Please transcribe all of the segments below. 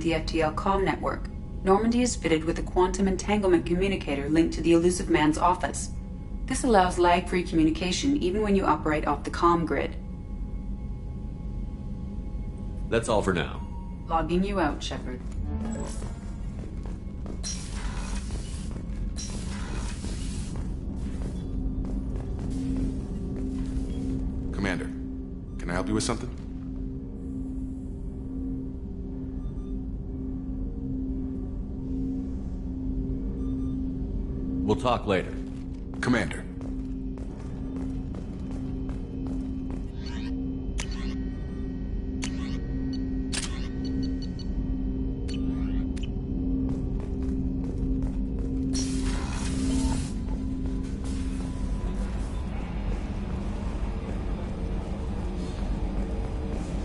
the FTL comm network. Normandy is fitted with a quantum entanglement communicator linked to the elusive man's office. This allows lag-free communication even when you operate off the comm grid. That's all for now. Logging you out, Shepard. Commander, can I help you with something? We'll talk later. Commander.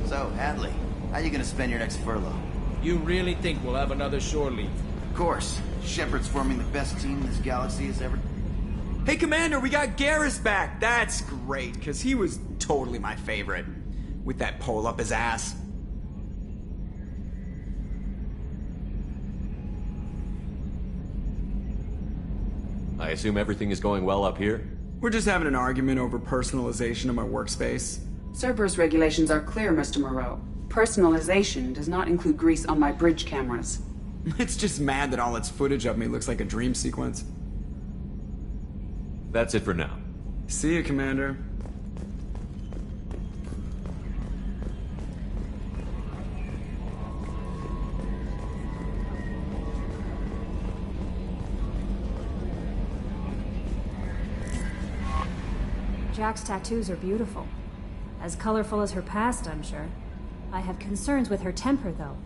So, Hadley, how you gonna spend your next furlough? You really think we'll have another shore leave? Of course. Shepard's forming the best team this galaxy has ever... Hey, Commander, we got Garrus back. That's great, because he was totally my favorite. With that pole up his ass. I assume everything is going well up here? We're just having an argument over personalization of my workspace. Cerberus regulations are clear, Mr. Moreau. Personalization does not include grease on my bridge cameras. It's just mad that all its footage of me looks like a dream sequence. That's it for now. See you, Commander. Jack's tattoos are beautiful. As colorful as her past, I'm sure. I have concerns with her temper, though.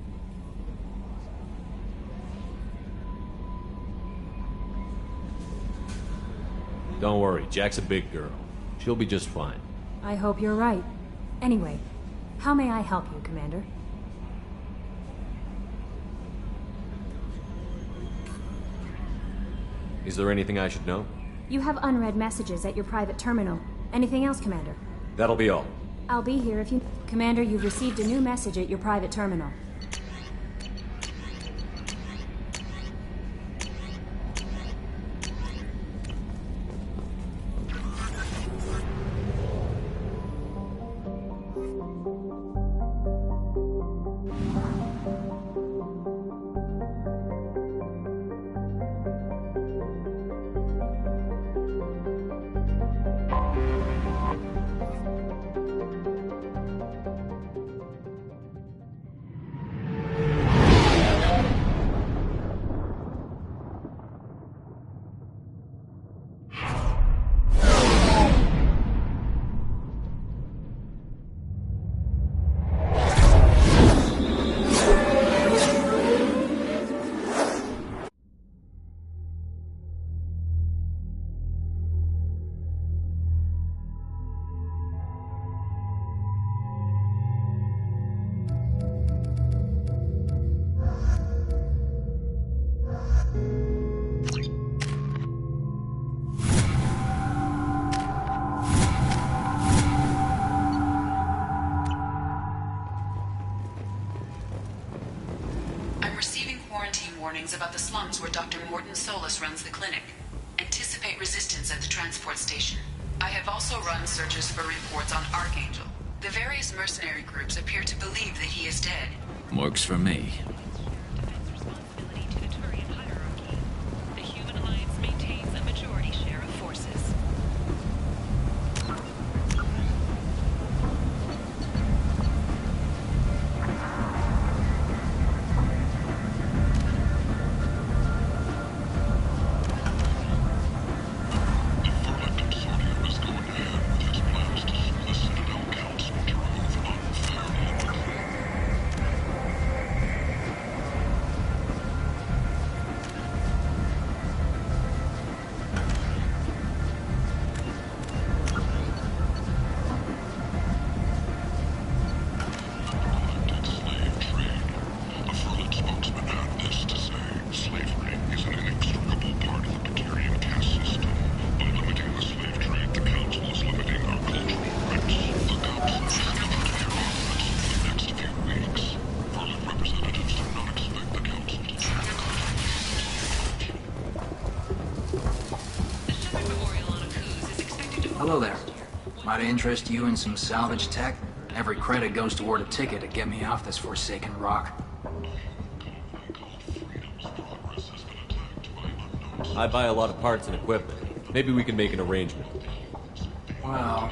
Don't worry, Jack's a big girl. She'll be just fine. I hope you're right. Anyway, how may I help you, Commander? Is there anything I should know? You have unread messages at your private terminal. Anything else, Commander? That'll be all. I'll be here if you... Commander, you've received a new message at your private terminal. About the slums where Dr. Morton Solus runs the clinic. Anticipate resistance at the transport station. I have also run searches for reports on Archangel. The various mercenary groups appear to believe that he is dead. Works for me. Responsibility to the Turian hierarchy. The Human Alliance maintains a majority share of forces. Representatives are not expected Hello there. Might I interest you in some salvage tech? Every credit goes toward a ticket to get me off this forsaken rock. I buy a lot of parts and equipment. Maybe we can make an arrangement. Well,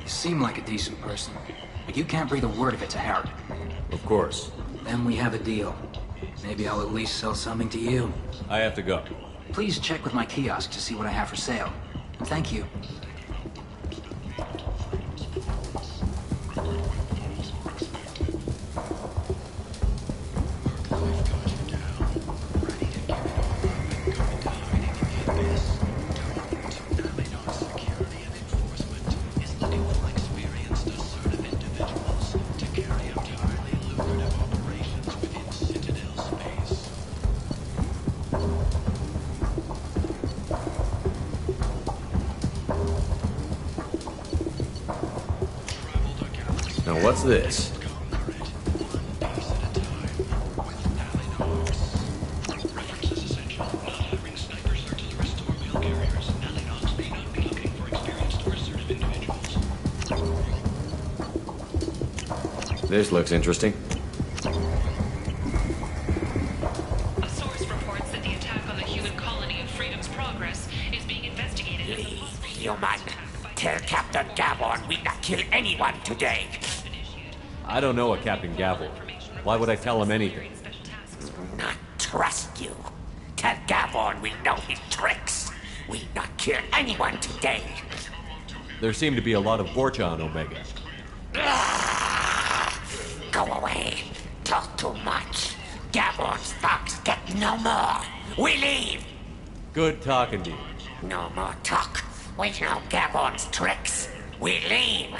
you seem like a decent person, but you can't breathe a word of it to Herod. Of course. Then we have a deal. Maybe I'll at least sell something to you. I have to go. Please check with my kiosk to see what I have for sale. And thank you. Now what's this? This looks interesting. A source reports that the attack on the human colony of Freedom's Progress is being investigated as a possible Human, tell Captain Gavon we not kill anyone today. I don't know a Captain Gavel. Why would I tell him anything? Not trust you. Tell Gavon we know his tricks. We not kill anyone today. There seem to be a lot of Borcha on Omega. Go away. Talk too much. Gavon's thugs get no more. We leave. Good talking to you. No more talk. We know Gavon's tricks. We leave.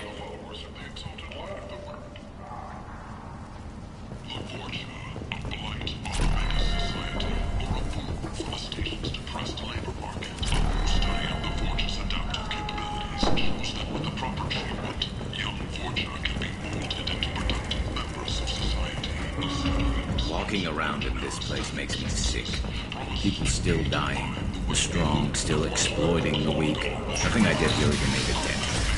Walking around in this place makes me sick. People still dying. The strong still exploiting the weak. Nothing I did really can make a dent in this.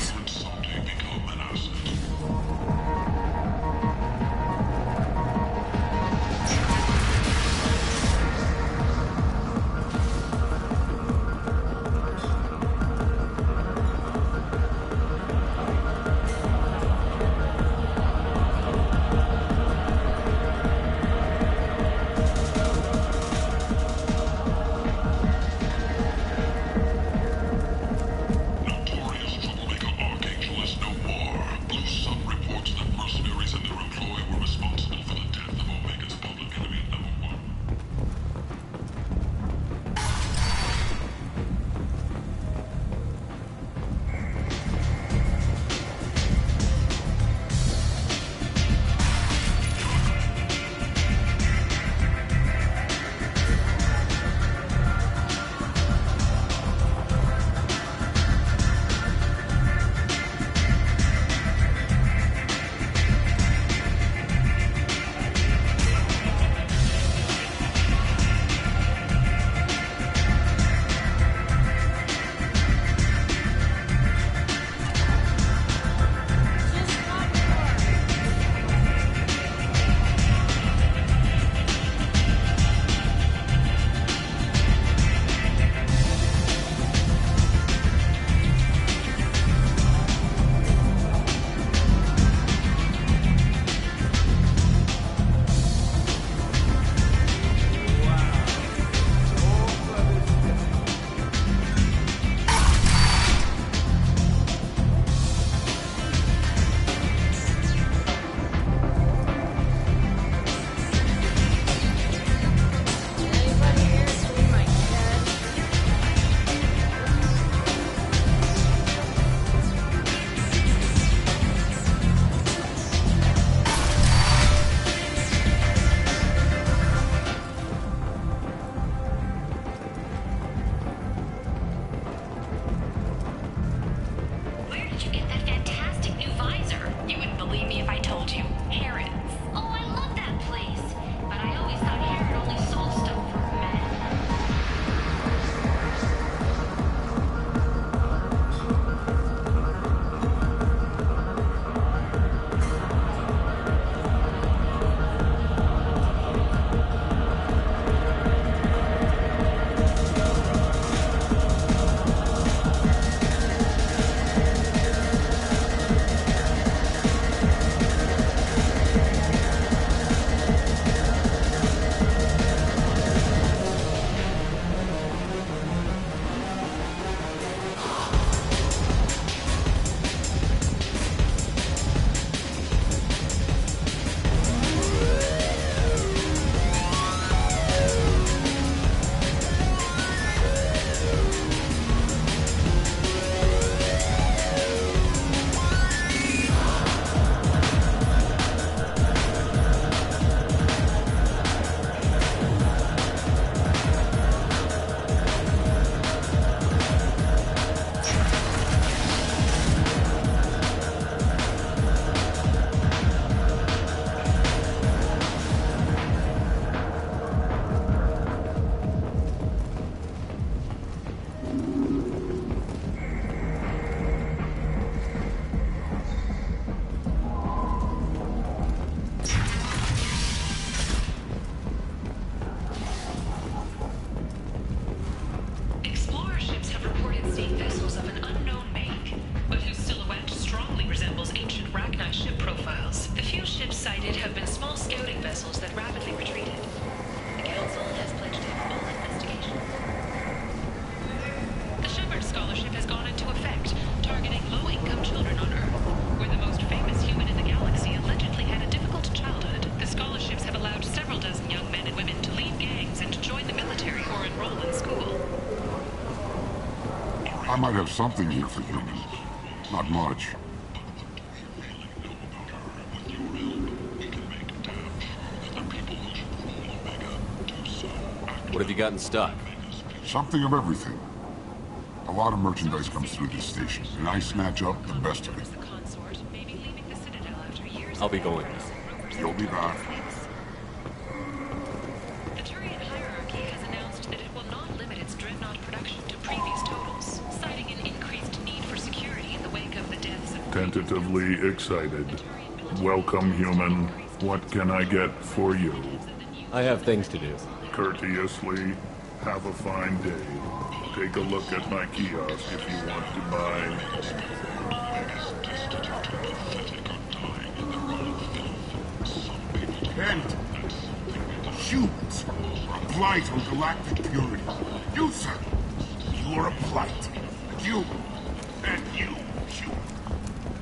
I might have something here for humans. Not much. What have you gotten stuck? Something of everything. A lot of merchandise comes through this station, and I snatch up the best of it. I'll be going. You'll be back. The Turian hierarchy has announced that it will not limit its dreadnought production to previous totals, citing an increased need for security in the wake of the deaths of... Tentatively excited. Welcome, human. What can I get for you? I have things to do. Courteously, have a fine day. Take a look at my kiosk if you want to buy... And humans are a blight on galactic purity. You, sir, you are a blight. You, and you.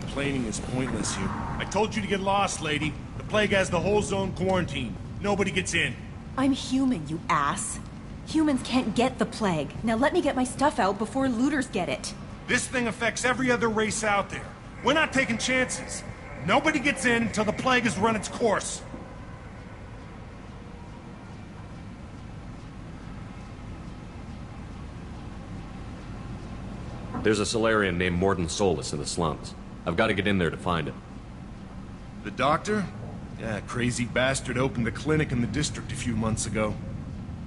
Complaining is pointless here. I told you to get lost, lady. The plague has the whole zone quarantined. Nobody gets in. I'm human, you ass. Humans can't get the plague. Now let me get my stuff out before looters get it. This thing affects every other race out there. We're not taking chances. Nobody gets in until the plague has run its course. There's a Solarian named Morden Solus in the slums. I've got to get in there to find him. The doctor? Yeah, crazy bastard opened a clinic in the district a few months ago.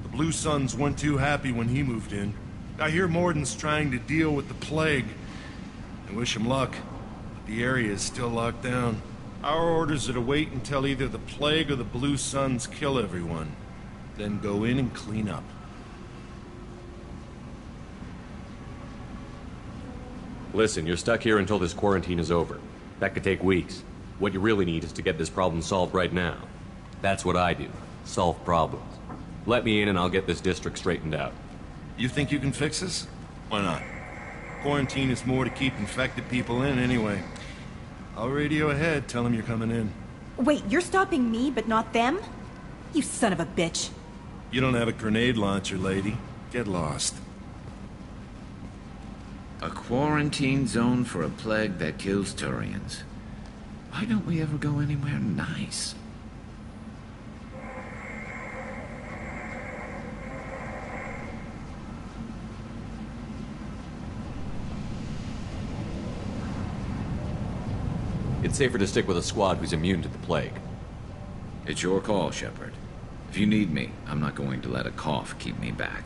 The Blue Suns weren't too happy when he moved in. I hear Morden's trying to deal with the plague. I wish him luck, but the area is still locked down. Our orders are to wait until either the plague or the Blue Suns kill everyone. Then go in and clean up. Listen, you're stuck here until this quarantine is over. That could take weeks. What you really need is to get this problem solved right now. That's what I do. Solve problems. Let me in and I'll get this district straightened out. You think you can fix this? Why not? Quarantine is more to keep infected people in anyway. I'll radio ahead, tell them you're coming in. Wait, you're stopping me, but not them? You son of a bitch. You don't have a grenade launcher, lady. Get lost. A quarantine zone for a plague that kills Turians. Why don't we ever go anywhere nice? It's safer to stick with a squad who's immune to the plague. It's your call, Shepard. If you need me, I'm not going to let a cough keep me back.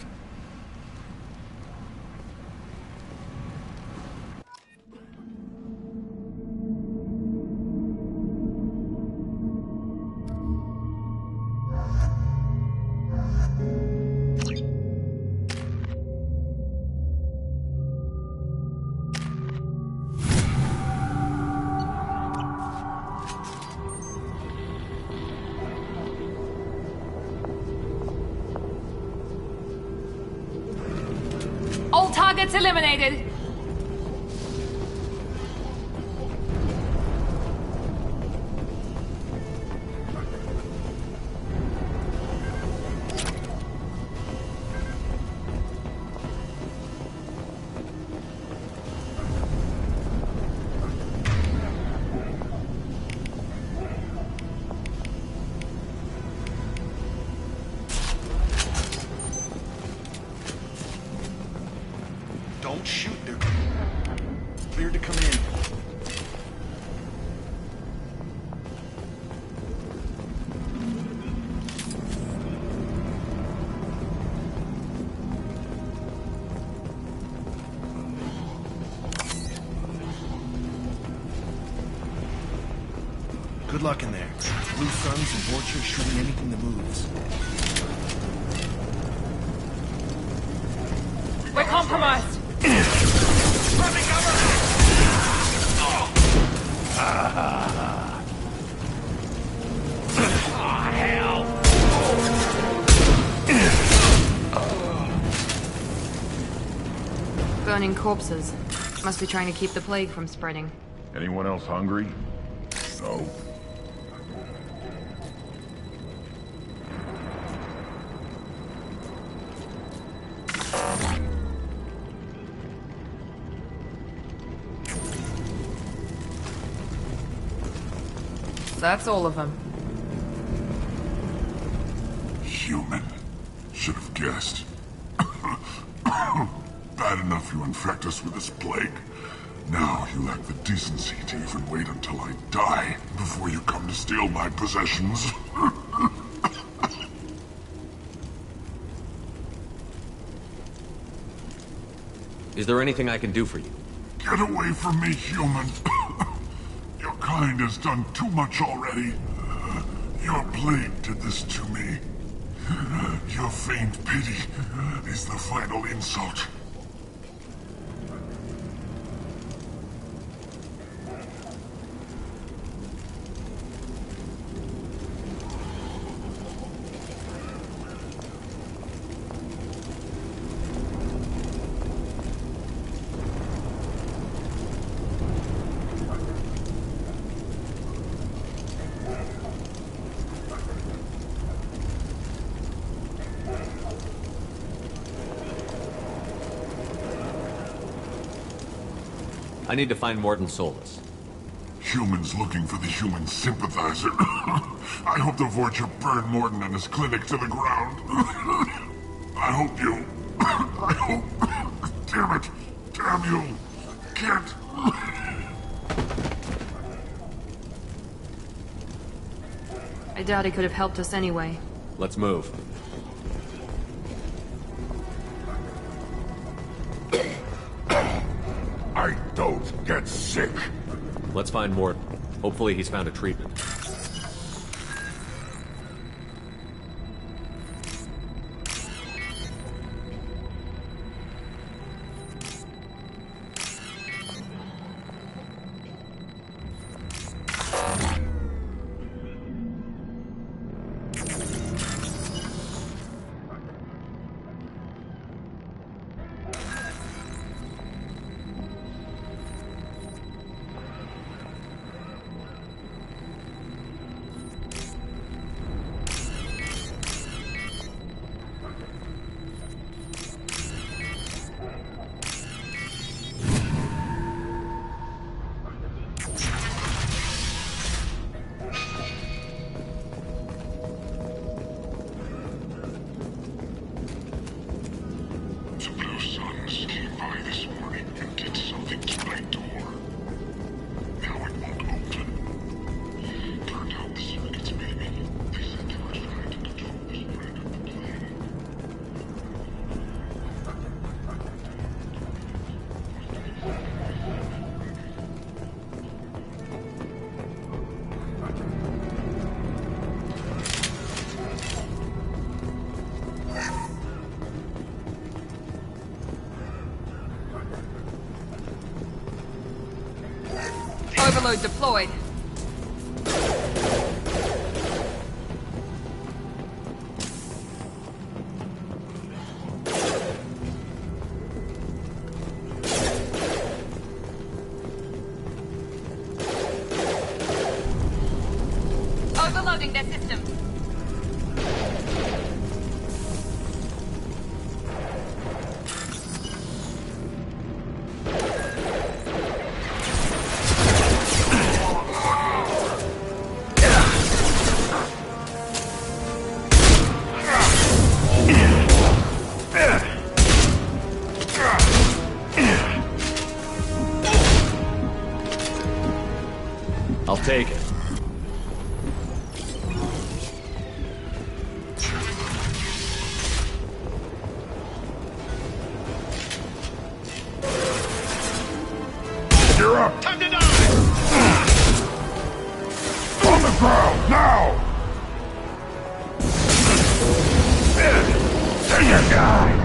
All targets eliminated. Don't shoot, they're cleared to come in. Good luck in there. Blue Suns and Vorcha shooting anything that moves. We're compromised. Burning corpses. Must be trying to keep the plague from spreading. Anyone else hungry? No. that's all of them. Human. Should have guessed. Bad enough you infect us with this plague. Now you lack the decency to even wait until I die before you come to steal my possessions. Is there anything I can do for you? Get away from me, human. Your kind has done too much already. Your plague did this to me. Your feigned pity is the final insult. I need to find Morton Solus. Humans looking for the human sympathizer. I hope the Vorcha burn Morton and his clinic to the ground. I hope you... I hope... Damn it! Damn you! Can't... I doubt he could have helped us anyway. Let's move. I don't get sick. Let's find Morton. Hopefully he's found a treatment. Overload deployed. Overloading their systems. I'll take it. You're up! Time to die! On the ground, now! There you die!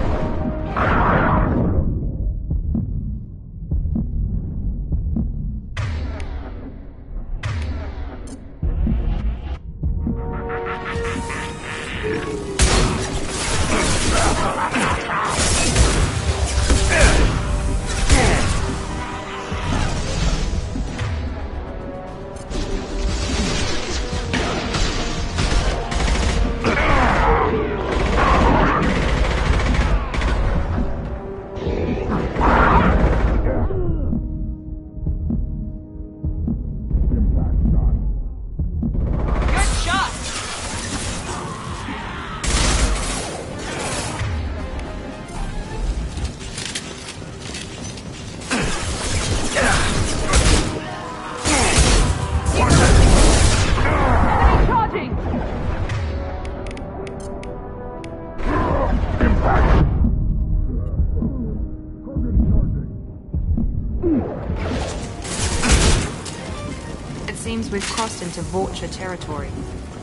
seems we've crossed into Vulture territory.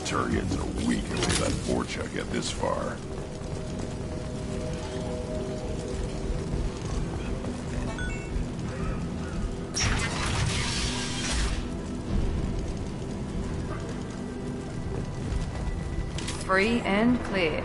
Turians are weak if they let Vorcha get this far. Free and clear.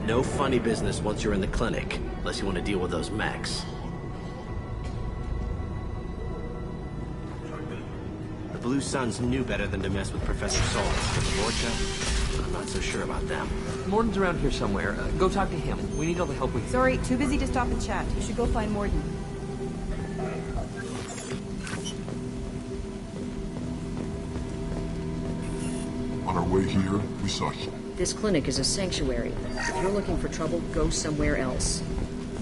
No funny business once you're in the clinic, unless you want to deal with those mechs. The Blue Suns knew better than to mess with Professor Solus, but Vorcha, I'm not so sure about them. Morden's around here somewhere. Go talk to him. We need all the help we can. Sorry, too busy to stop and chat. You should go find Morden. On our way here, we saw him. This clinic is a sanctuary. If you're looking for trouble, go somewhere else.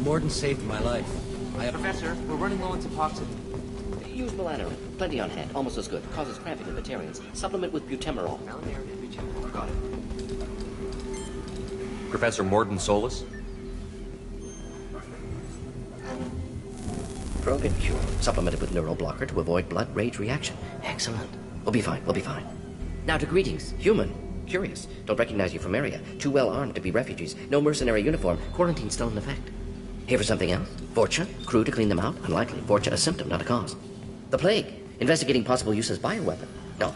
Morden saved my life. Professor, we're running low on Suboxone. Use melanorin. Plenty on hand. Almost as good. Causes cramping in vegetarians. Supplement with butemerol. Got it. Professor Morden Solus? Broken cure. Supplemented with neuroblocker to avoid blood rage reaction. Excellent. We'll be fine. We'll be fine. Now to greetings. Human. Curious. Don't recognize you from area. Too well armed to be refugees. No mercenary uniform. Quarantine still in effect. Here for something else? Vorcha? Crew to clean them out? Unlikely. Vorcha a symptom, not a cause. The plague. Investigating possible use as bioweapon. No.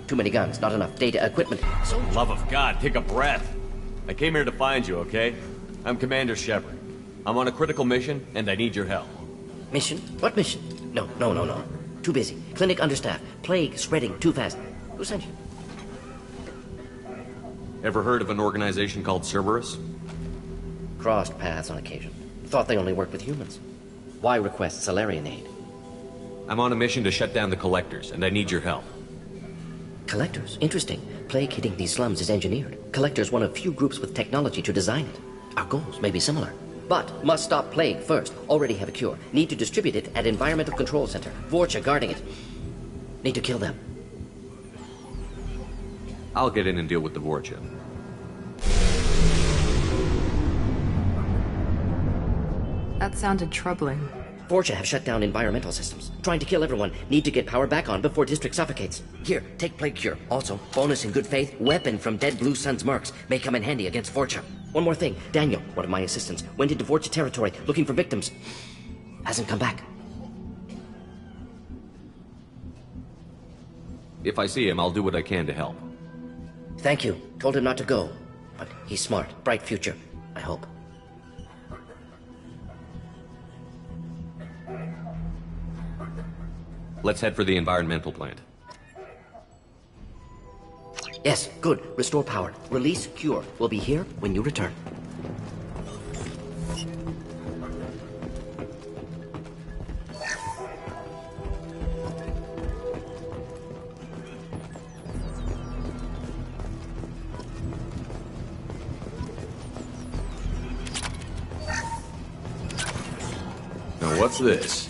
Too many guns. Not enough data, equipment. So Love of God, take a breath. I came here to find you, okay? I'm Commander Shepard. I'm on a critical mission, and I need your help. Mission? What mission? No. Too busy. Clinic understaffed. Plague spreading too fast. Who sent you? Ever heard of an organization called Cerberus? Crossed paths on occasion. Thought they only worked with humans. Why request Salarian aid? I'm on a mission to shut down the Collectors, and I need your help. Collectors? Interesting. Plague hitting these slums is engineered. Collectors one of few groups with technology to design it. Our goals may be similar. But must stop plague first. Already have a cure. Need to distribute it at Environmental Control Center. Vorcha guarding it. Need to kill them. I'll get in and deal with the Vorcha. That sounded troubling. Vorcha have shut down environmental systems. Trying to kill everyone. Need to get power back on before district suffocates. Here, take plague cure. Also, bonus in good faith, weapon from dead Blue Sun's mercs. May come in handy against Vorcha. One more thing. Daniel, one of my assistants, went into Vorcha territory looking for victims. Hasn't come back. If I see him, I'll do what I can to help. Thank you. Told him not to go. But he's smart. Bright future. I hope. Let's head for the environmental plant. Yes, good. Restore power. Release cure. We'll be here when you return. Now what's this?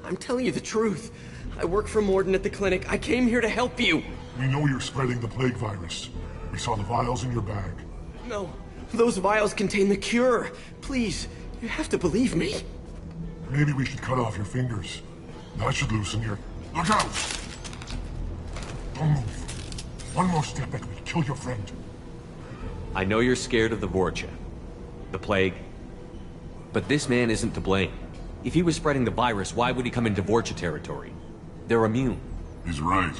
I'm telling you the truth. I work for Morden at the clinic. I came here to help you. We know you're spreading the plague virus. We saw the vials in your bag. No, those vials contain the cure. Please, you have to believe me. Maybe we should cut off your fingers. That should loosen your... Look out! Don't move. One more step and we'll kill your friend. I know you're scared of the Vorcha, the plague, but this man isn't to blame. If he was spreading the virus, why would he come into Vorcha territory? They're immune. He's right.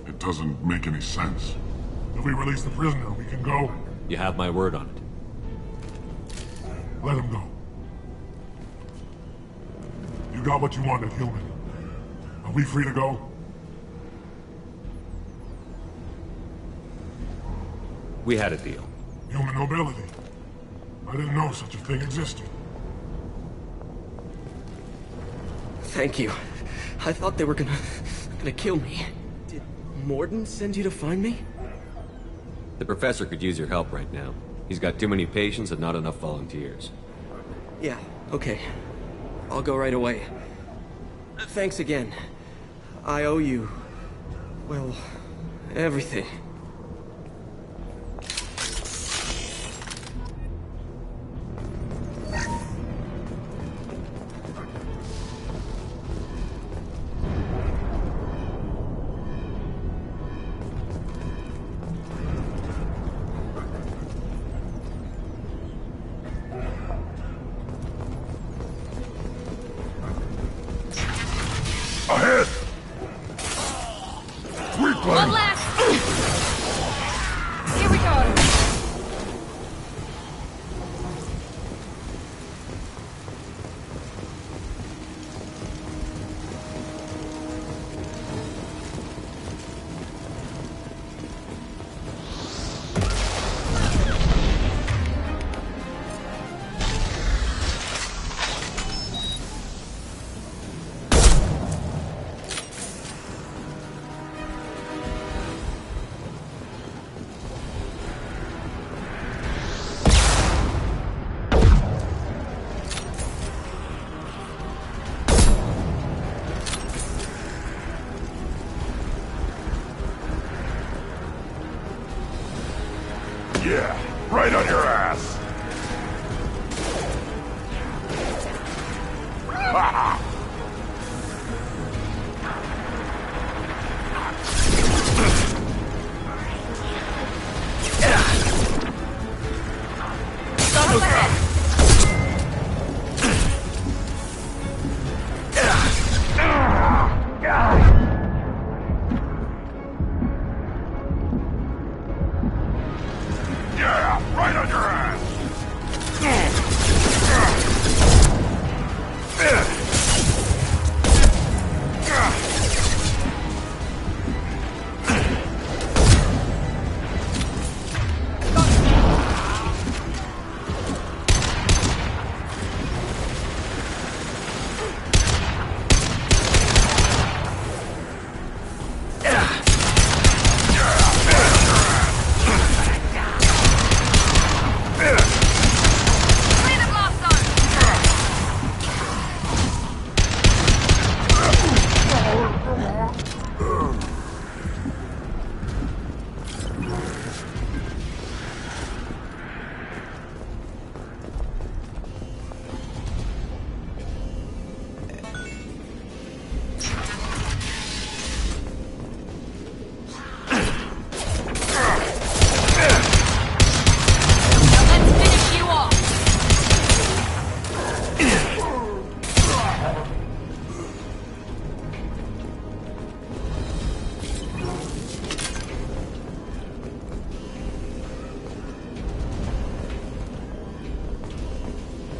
It doesn't make any sense. If we release the prisoner, we can go. You have my word on it. Let him go. You got what you wanted, human. Are we free to go? We had a deal. Human nobility. I didn't know such a thing existed. Thank you. I thought they were gonna kill me. Did Morden send you to find me? The professor could use your help right now. He's got too many patients and not enough volunteers. Yeah, okay. I'll go right away. Thanks again. I owe you... well, everything. Ahead! One left! Here we go! Yeah, right on your ass. Yeah, right on your ass.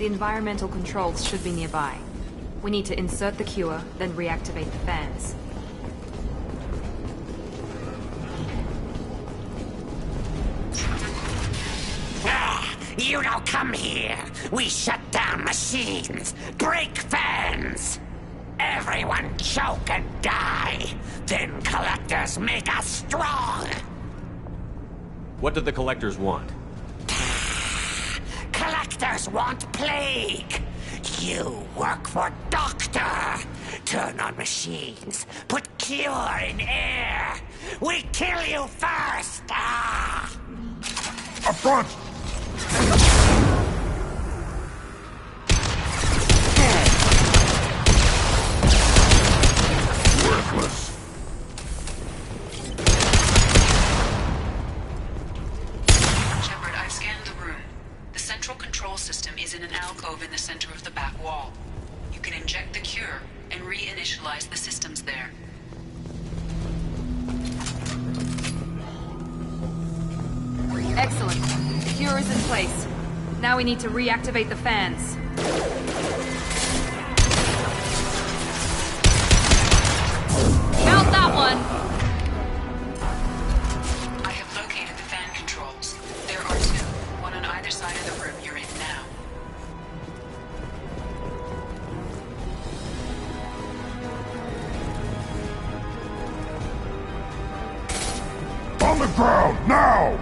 The environmental controls should be nearby. We need to insert the cure, then reactivate the fans. You don't come here. We shut down machines, break fans. Everyone choke and die. Then collectors make us strong. What do the collectors want? Collectors want plague. You work for Doctor. Turn on machines. Put cure in air. We kill you first. Up front! Worthless. Shepard, I've scanned the room. The central control system is in an alcove in the center of the back wall. You can inject the cure and reinitialize the systems there. Excellent. The cure is in place. Now we need to reactivate the fans. Mount that one! I have located the fan controls. There are two, one on either side of the room you're in now. On the ground, now!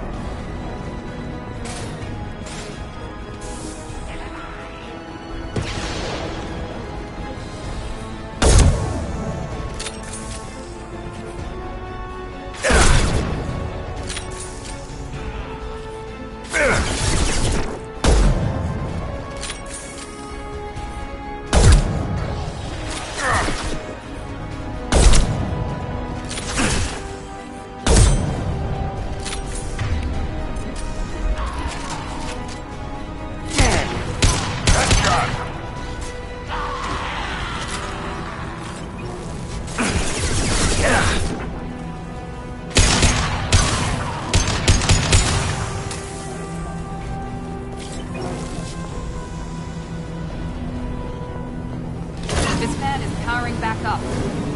This fan is powering back up.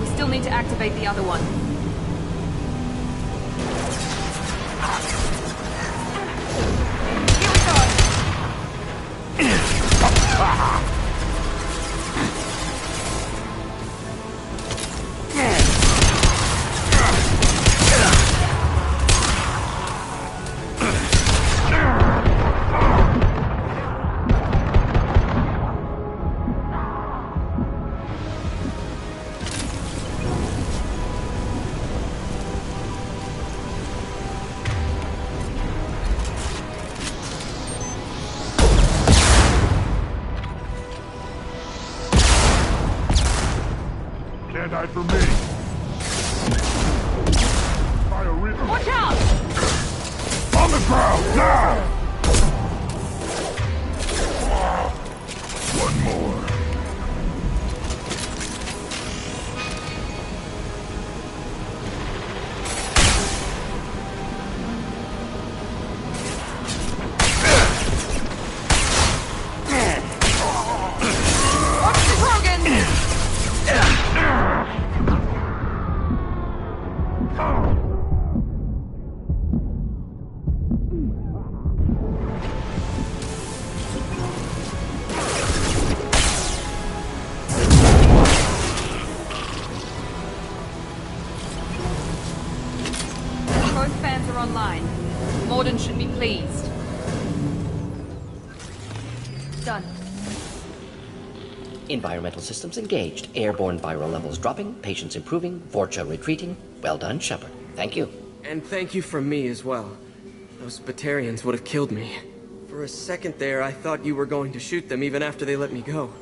We still need to activate the other one. Can't hide from me. Fire rhythm. Watch out! On the ground, now! One more. Watch the Rogan! Both fans are online. Morden should be pleased. Done. Environmental systems engaged. Airborne viral levels dropping. Patients improving. Vorcha retreating. Well done, Shepard. Thank you. And thank you from me as well. Those Batarians would have killed me. For a second there, I thought you were going to shoot them even after they let me go.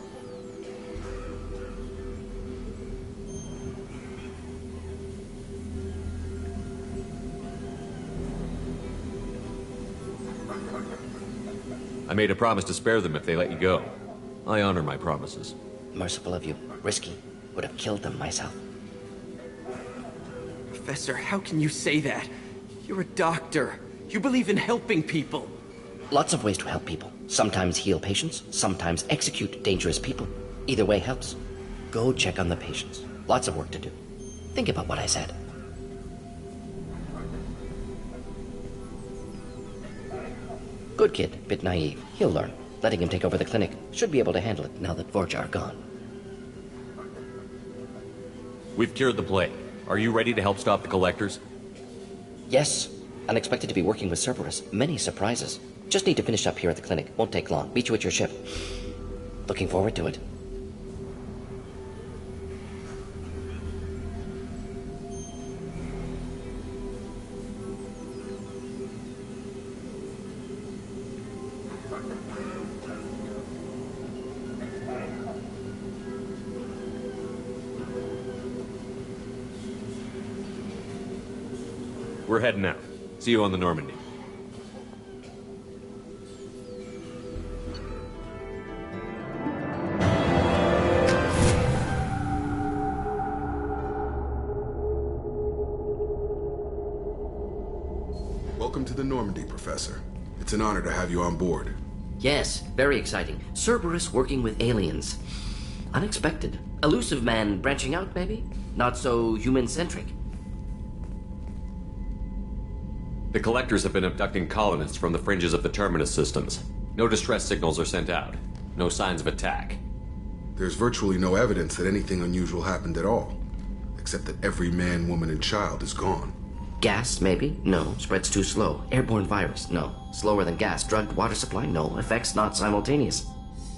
I made a promise to spare them if they let you go. I honor my promises. Merciful of you. Risky. Would have killed them myself. Professor, how can you say that? You're a doctor. You believe in helping people. Lots of ways to help people. Sometimes heal patients, sometimes execute dangerous people. Either way helps. Go check on the patients. Lots of work to do. Think about what I said. Good kid, bit naive. He'll learn. Letting him take over the clinic. Should be able to handle it now that Vorjar gone. We've cured the plague. Are you ready to help stop the collectors? Yes. Unexpected to be working with Cerberus. Many surprises. Just need to finish up here at the clinic. Won't take long. Meet you at your ship. Looking forward to it. We're heading out. See you on the Normandy. Welcome to the Normandy, Professor. It's an honor to have you on board. Yes, very exciting. Cerberus working with aliens. Unexpected. Elusive man branching out, maybe? Not so human-centric. The collectors have been abducting colonists from the fringes of the terminus systems. No distress signals are sent out. No signs of attack. There's virtually no evidence that anything unusual happened at all. Except that every man, woman, and child is gone. Gas, maybe? No. Spreads too slow. Airborne virus? No. Slower than gas. Drugged water supply? No. Effects not simultaneous.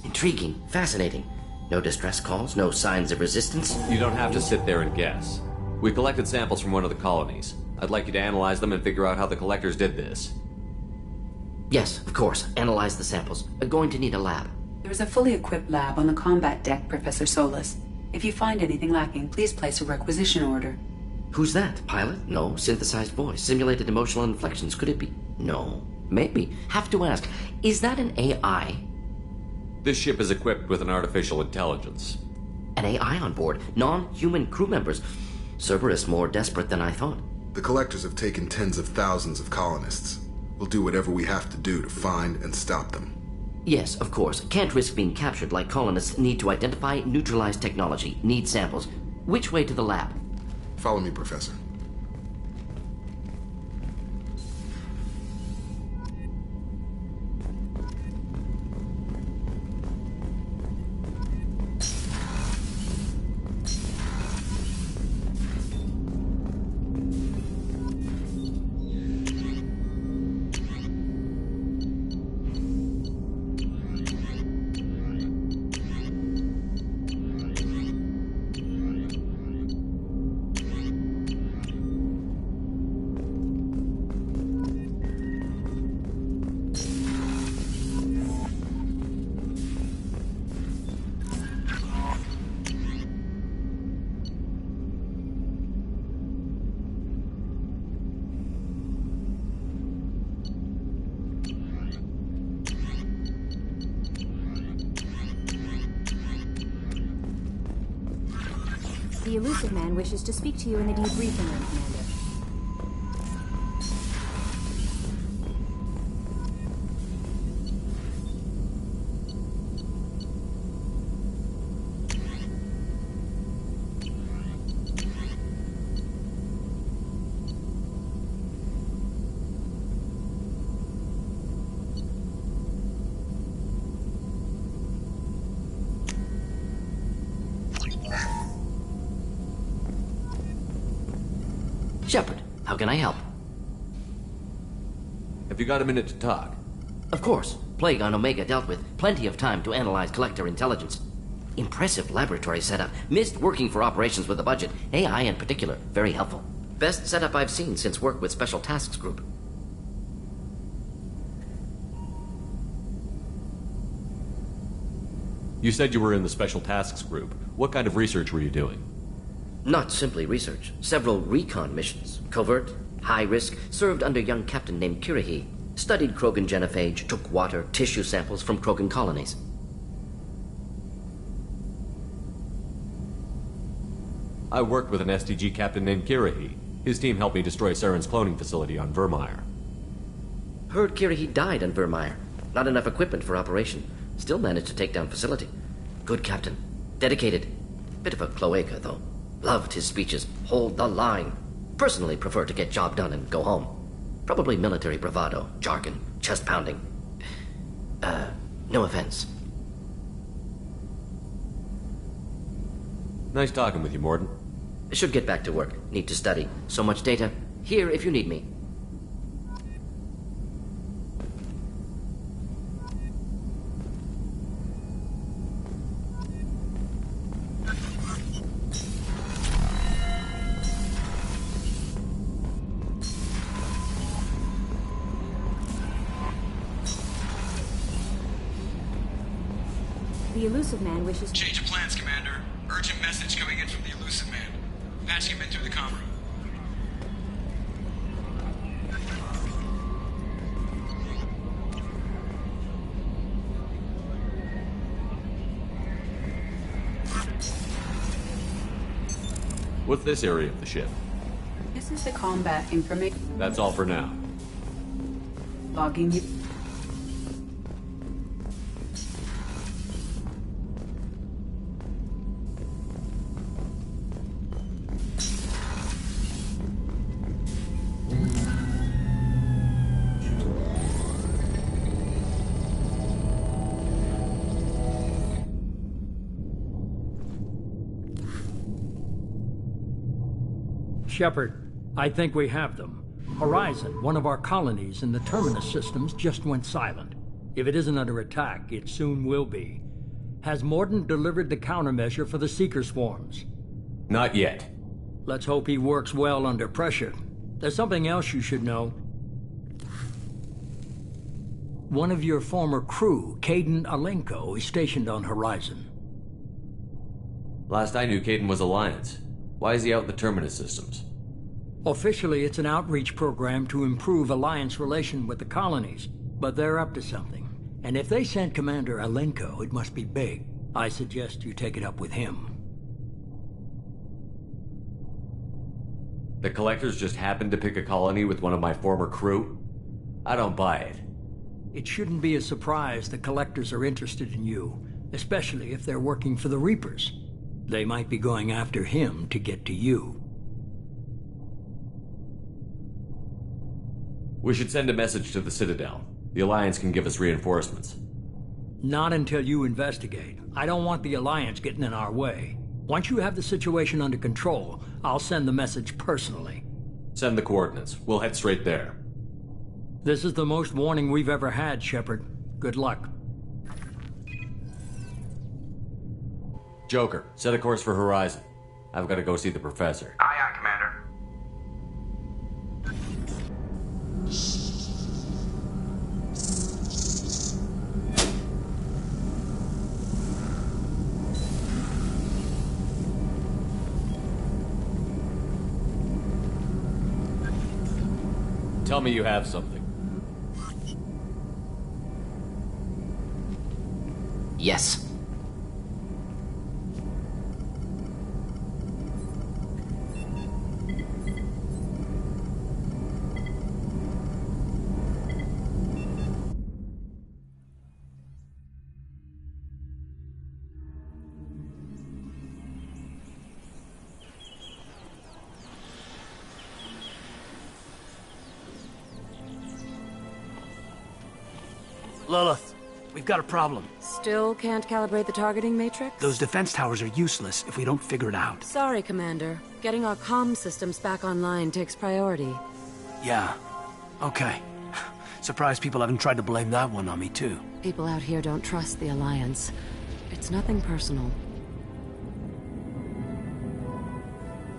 Intriguing. Fascinating. No distress calls? No signs of resistance? You don't have to sit there and guess. We collected samples from one of the colonies. I'd like you to analyze them and figure out how the collectors did this. Yes, of course. Analyze the samples. Going to need a lab. There's a fully equipped lab on the combat deck, Professor Solis. If you find anything lacking, please place a requisition order. Who's that? Pilot? No. Synthesized voice. Simulated emotional inflections. Could it be? No. Maybe. Have to ask. Is that an AI? This ship is equipped with an artificial intelligence. An AI on board? Non-human crew members? Cerberus more desperate than I thought. The collectors have taken tens of thousands of colonists. We'll do whatever we have to do to find and stop them. Yes, of course. Can't risk being captured like colonists. Need to identify, neutralize technology. Need samples. Which way to the lab? Follow me, Professor. The elusive man wishes to speak to you in the debriefing room, Commander. Shepard, how can I help? Have you got a minute to talk? Of course. Plague on Omega dealt with. Plenty of time to analyze collector intelligence. Impressive laboratory setup. Missed working for operations with a budget. AI in particular. Very helpful. Best setup I've seen since work with Special Tasks Group. You said you were in the Special Tasks Group. What kind of research were you doing? Not simply research. Several recon missions. Covert, high risk, served under a young captain named Kirahi. Studied Krogan genophage, took water, tissue samples from Krogan colonies. I worked with an STG captain named Kirahi. His team helped me destroy Saren's cloning facility on Vermeer. Heard Kirahi died on Vermeer. Not enough equipment for operation. Still managed to take down facility. Good captain. Dedicated. Bit of a cloaca, though. Loved his speeches. Hold the line. Personally prefer to get job done and go home. Probably military bravado, jargon, chest pounding. No offense. Nice talking with you, Morden. Should get back to work. Need to study. So much data. Here if you need me. The Elusive Man wishes... Change of plans, Commander. Urgent message coming in from the Elusive Man. Patching him in through the comm room. What's this area of the ship? This is the combat information. That's all for now. Logging you. Shepard, I think we have them. Horizon, one of our colonies in the Terminus systems, just went silent. If it isn't under attack, it soon will be. Has Morden delivered the countermeasure for the Seeker swarms? Not yet. Let's hope he works well under pressure. There's something else you should know. One of your former crew, Caden Alenko, is stationed on Horizon. Last I knew, Caden was Alliance. Why is he out in the Terminus systems? Officially, it's an outreach program to improve Alliance relation with the colonies, but they're up to something. And if they sent Commander Alenko, it must be big. I suggest you take it up with him. The Collectors just happened to pick a colony with one of my former crew? I don't buy it. It shouldn't be a surprise the Collectors are interested in you, especially if they're working for the Reapers. They might be going after him to get to you. We should send a message to the Citadel. The Alliance can give us reinforcements. Not until you investigate. I don't want the Alliance getting in our way. Once you have the situation under control, I'll send the message personally. Send the coordinates. We'll head straight there. This is the most warning we've ever had, Shepard. Good luck. Joker, set a course for Horizon. I've got to go see the Professor. Aye, aye, Commander. Tell me you have something. Yes. Lilith, we've got a problem. Still can't calibrate the targeting matrix? Those defense towers are useless if we don't figure it out. Sorry, Commander. Getting our comm systems back online takes priority. Yeah. Okay. Surprised people haven't tried to blame that one on me, too. People out here don't trust the Alliance. It's nothing personal.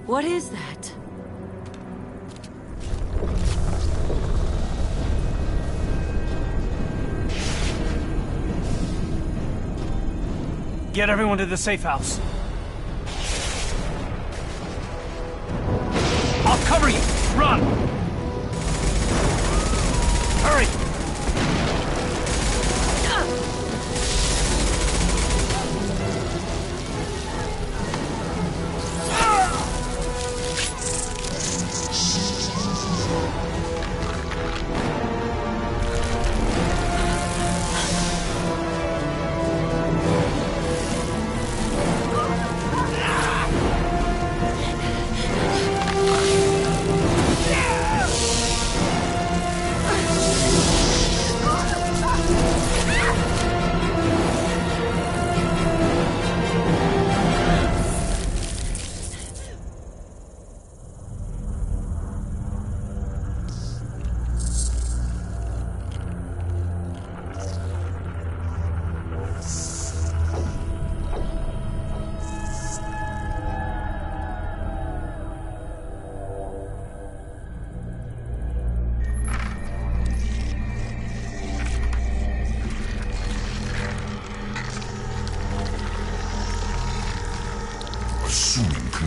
What is that? Get everyone to the safe house. I'll cover you! Run! Hurry!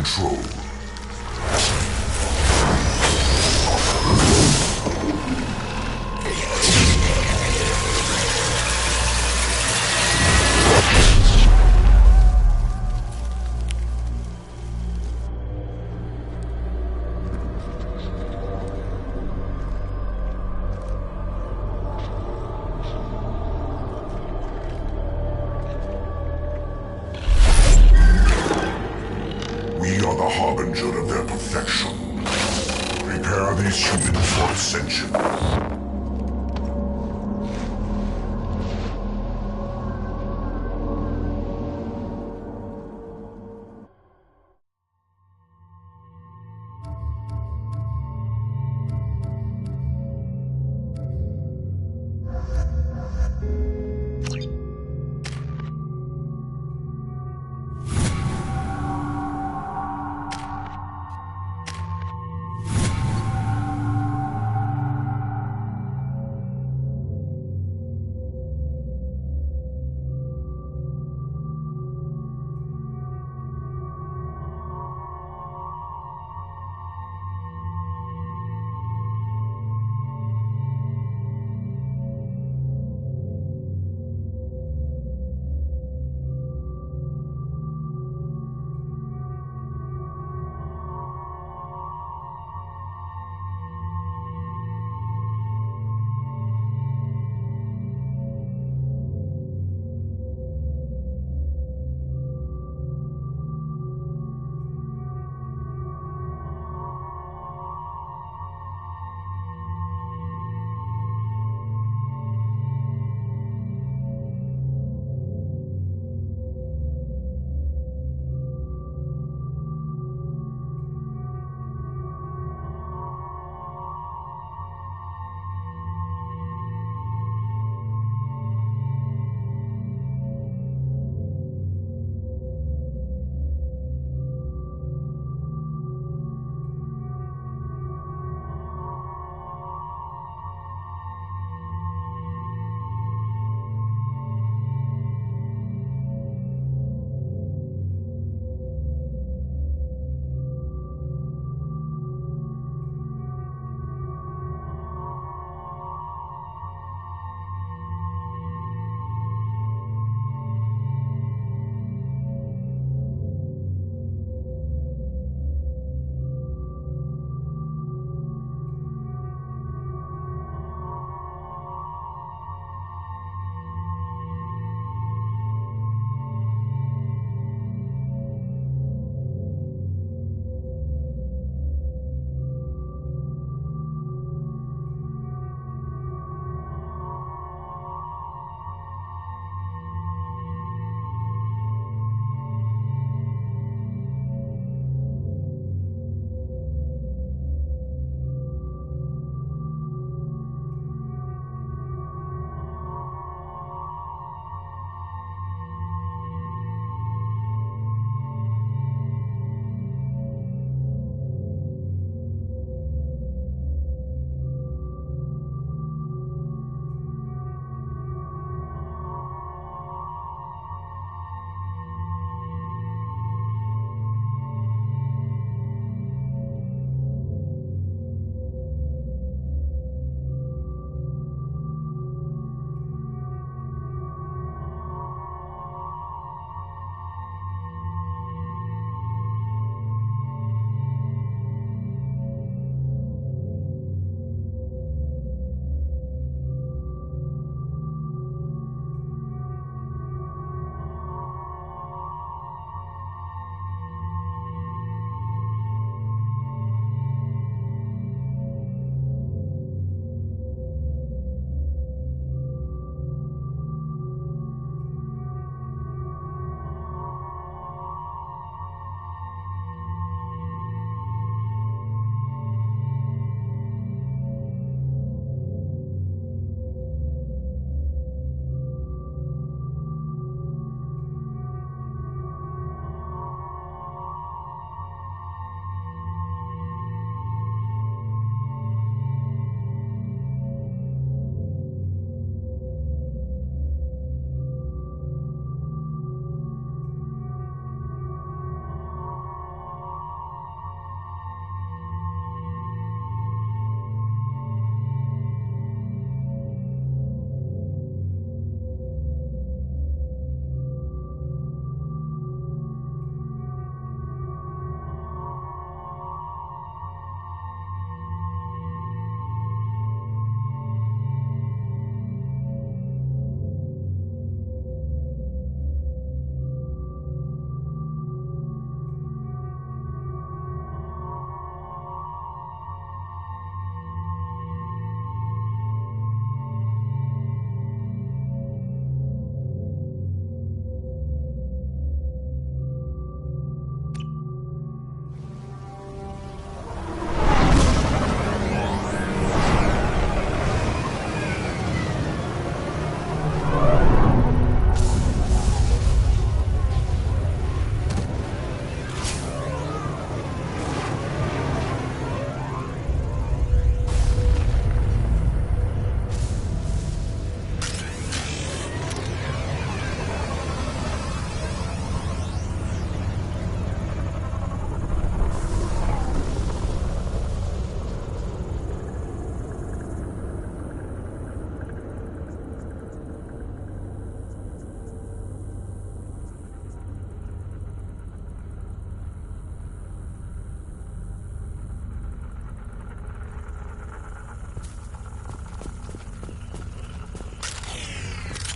control. We are the harbinger of their perfection. Prepare these humans for ascension.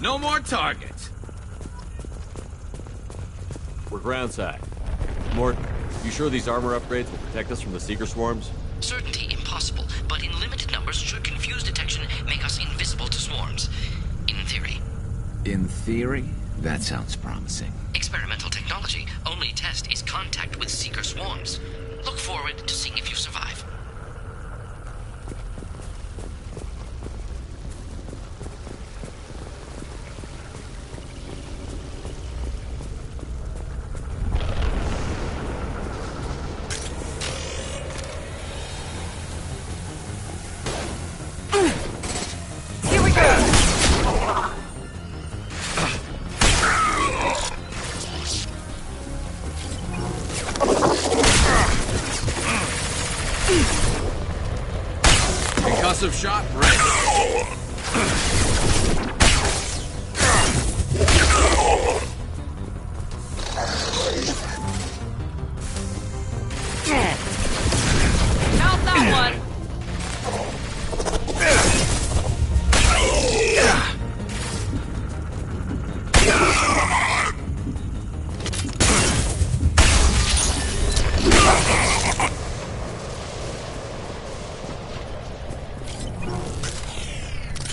No more targets. We're groundside. Morton, you sure these armor upgrades will protect us from the Seeker swarms? Certainty impossible, but in limited numbers should confuse detection make us invisible to swarms. In theory. In theory, that sounds promising. Experimental technology. Only test is contact with Seeker swarms. Look forward to seeing if you survive. Concussive shot ready. Count that one.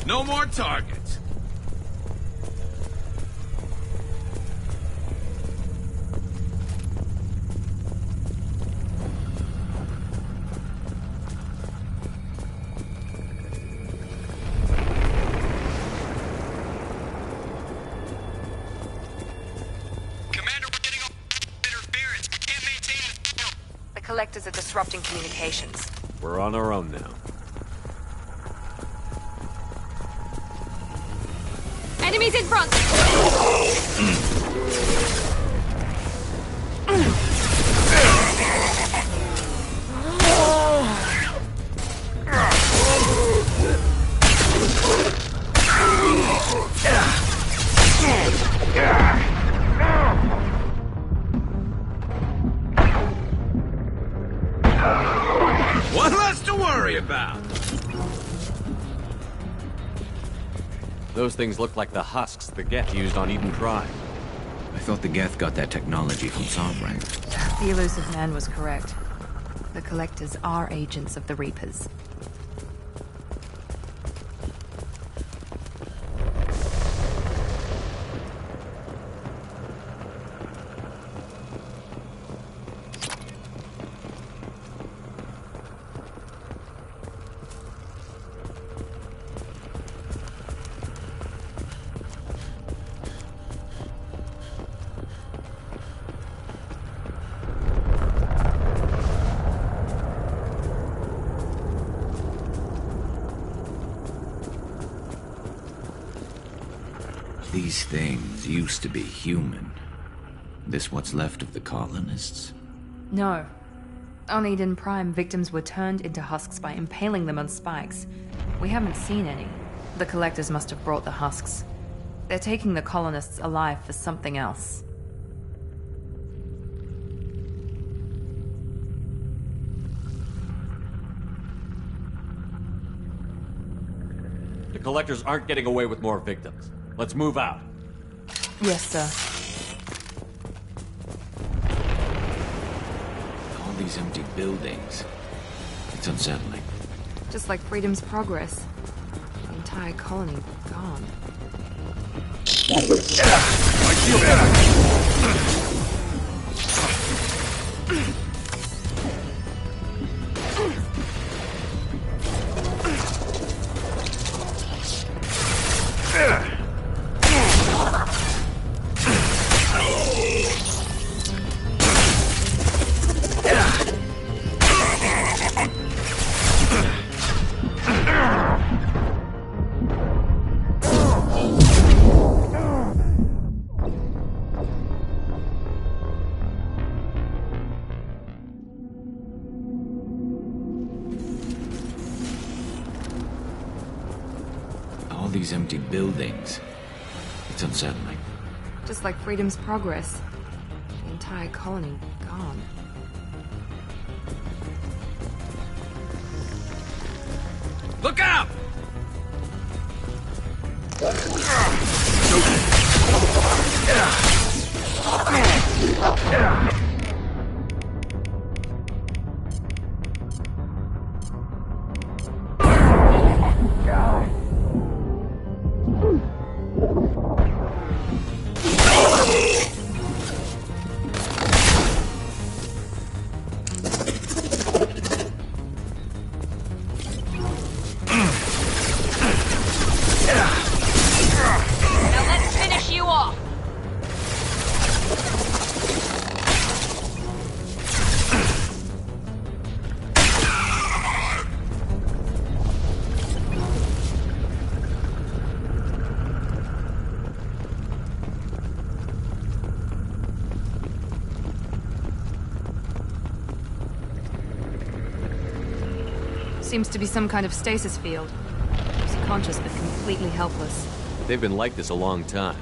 No more targets. The Collectors are disrupting communications. We're on our own now. Enemies in front! One less to worry about. Those things look like the husks the Geth used on Eden Prime. I thought the Geth got that technology from Sovereign. The elusive man was correct. The Collectors are agents of the Reapers. These things used to be human. This what's left of the colonists? No. On Eden Prime, victims were turned into husks by impaling them on spikes. We haven't seen any. The Collectors must have brought the husks. They're taking the colonists alive for something else. The Collectors aren't getting away with more victims. Let's move out. Yes, sir. All these empty buildings. It's unsettling. Just like Freedom's Progress. The entire colony gone. All these empty buildings. It's unsettling. Just like Freedom's Progress. The entire colony gone. Look out! Seems to be some kind of stasis field. He's conscious but completely helpless. They've been like this a long time.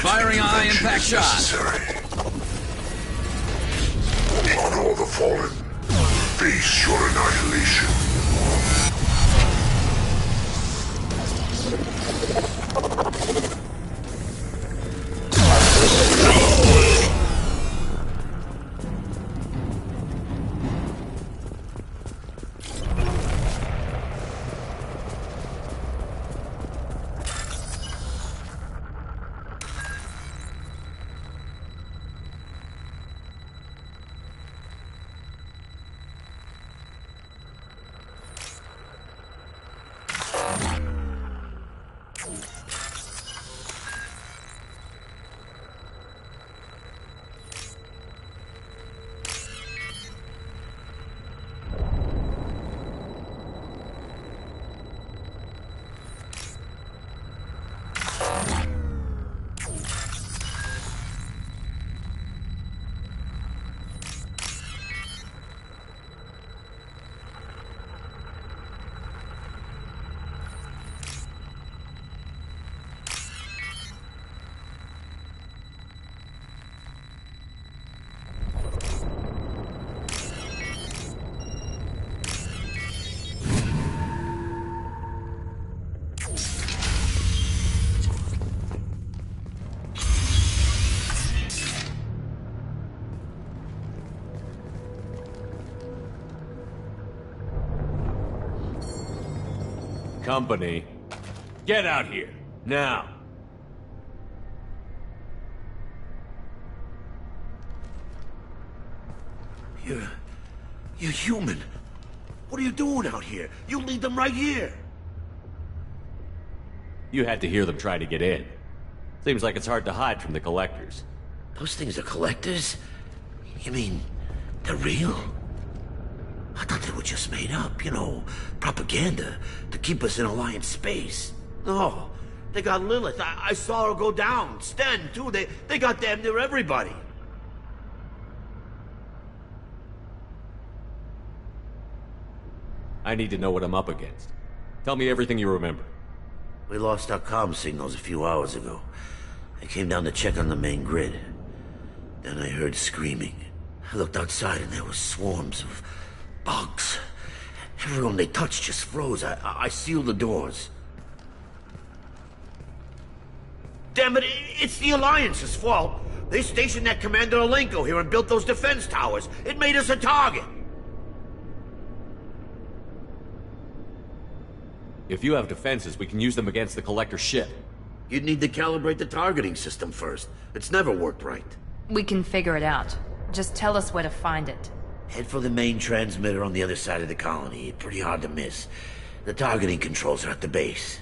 Firing a high-impact shot. Necessary. On all the fallen, face your annihilation. Company, get out here, now! You're human. What are you doing out here? You lead them right here. You had to hear them try to get in. Seems like it's hard to hide from the collectors. Those things are collectors? You mean, they're real? I thought they were just made up, you know, propaganda to keep us in Alliance space. No, they got Lilith. I saw her go down. Sten, too. They got damn near everybody. I need to know what I'm up against. Tell me everything you remember. We lost our comm signals a few hours ago. I came down to check on the main grid. Then I heard screaming. I looked outside and there were swarms of bugs. Everyone they touched just froze. I sealed the doors. Damn it, it's the Alliance's fault. They stationed that Commander Alenko here and built those defense towers. It made us a target. If you have defenses, we can use them against the Collector ship. You'd need to calibrate the targeting system first. It's never worked right. We can figure it out. Just tell us where to find it. Head for the main transmitter on the other side of the colony. Pretty hard to miss. The targeting controls are at the base.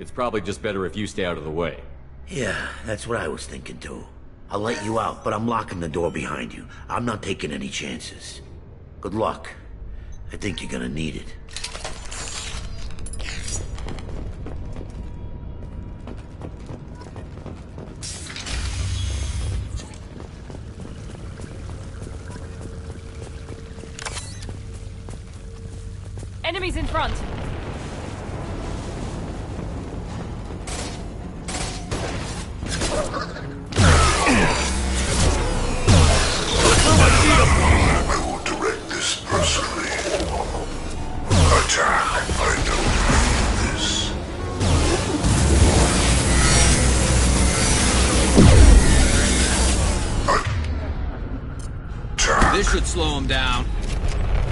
It's probably just better if you stay out of the way. Yeah, that's what I was thinking too. I'll let you out, but I'm locking the door behind you. I'm not taking any chances. Good luck. I think you're gonna need it. Enemies in front! I will direct this personally. Attack. I don't need this. Attack. This should slow him down.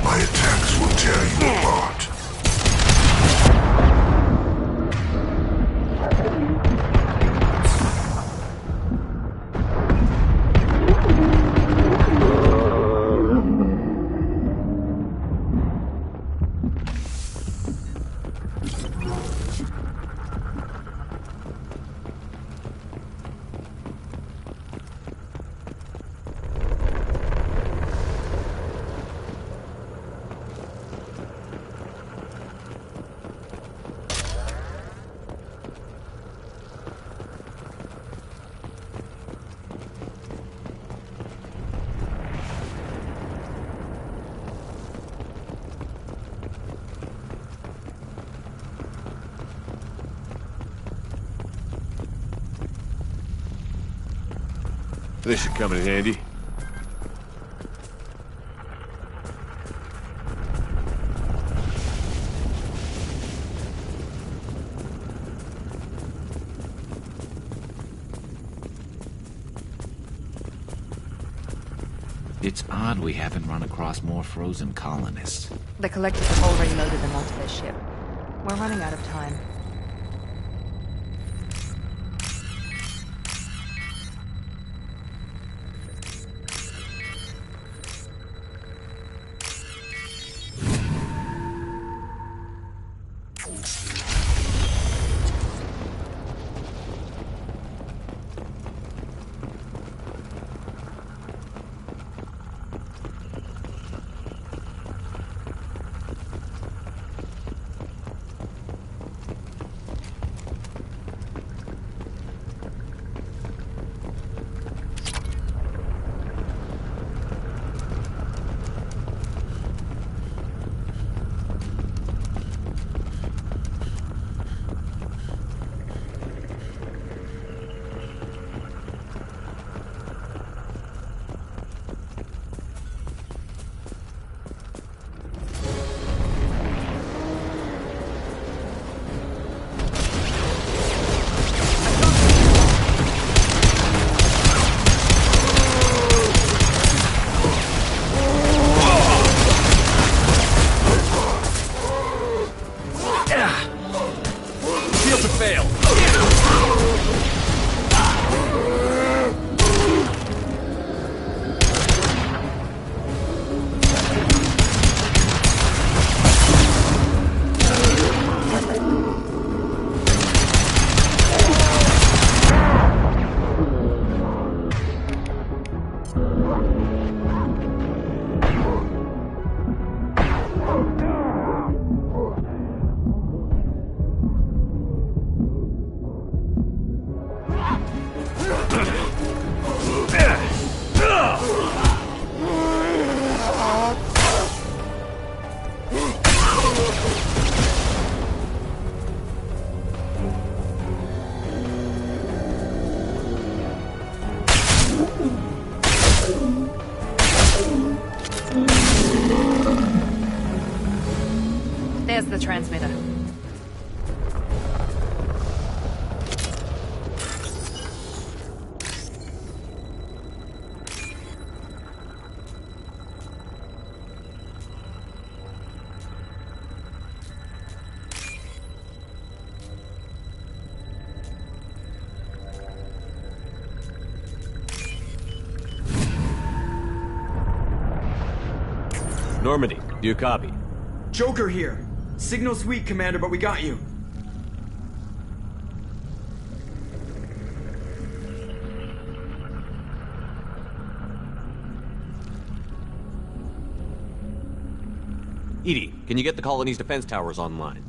My attacks will tear you apart. This should come in handy. It's odd we haven't run across more frozen colonists. The collectors have already loaded them onto their ship. We're running out of time. There's the transmitter. Normandy, do you copy? Joker here. Signal's weak, Commander, but we got you. Edie, can you get the colony's defense towers online?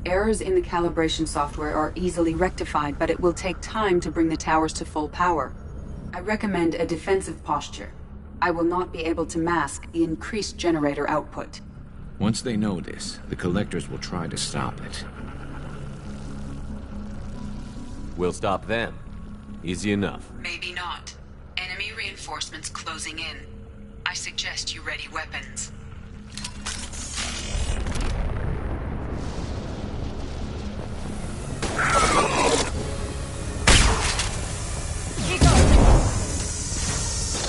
Errors in the calibration software are easily rectified, but it will take time to bring the towers to full power. I recommend a defensive posture. I will not be able to mask the increased generator output. Once they know this, the collectors will try to stop it. We'll stop them. Easy enough. Maybe not. Enemy reinforcements closing in. I suggest you ready weapons.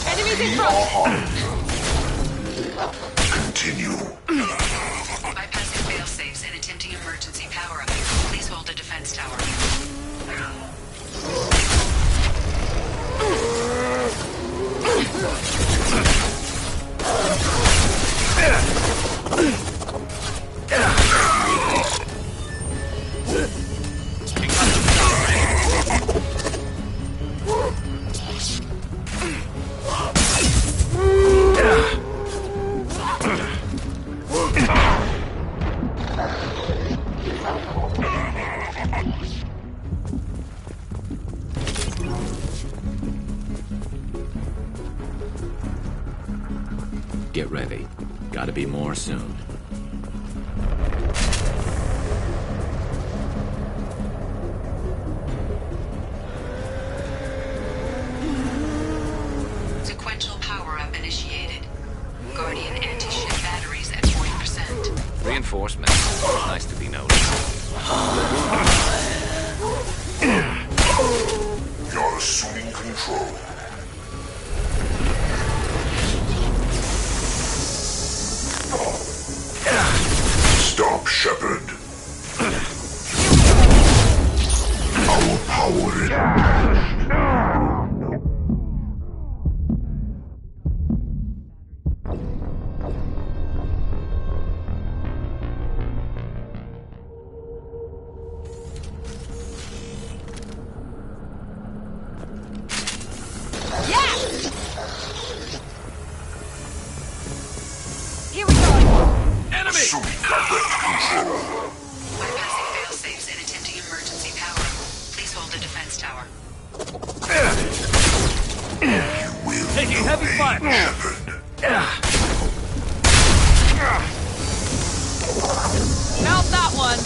Enemies in front! Continue. Bypassing fail-safes and attempting emergency power-up. Please hold a defense tower. Get ready. Gotta be more soon. Reinforcements. Nice to be noticed. You're assuming control. Stop, Shepard. Our power is... Assuming direct control. Bypassing failsafes and attempting emergency power. Please hold the defense tower. Taking heavy fire. Mount that one!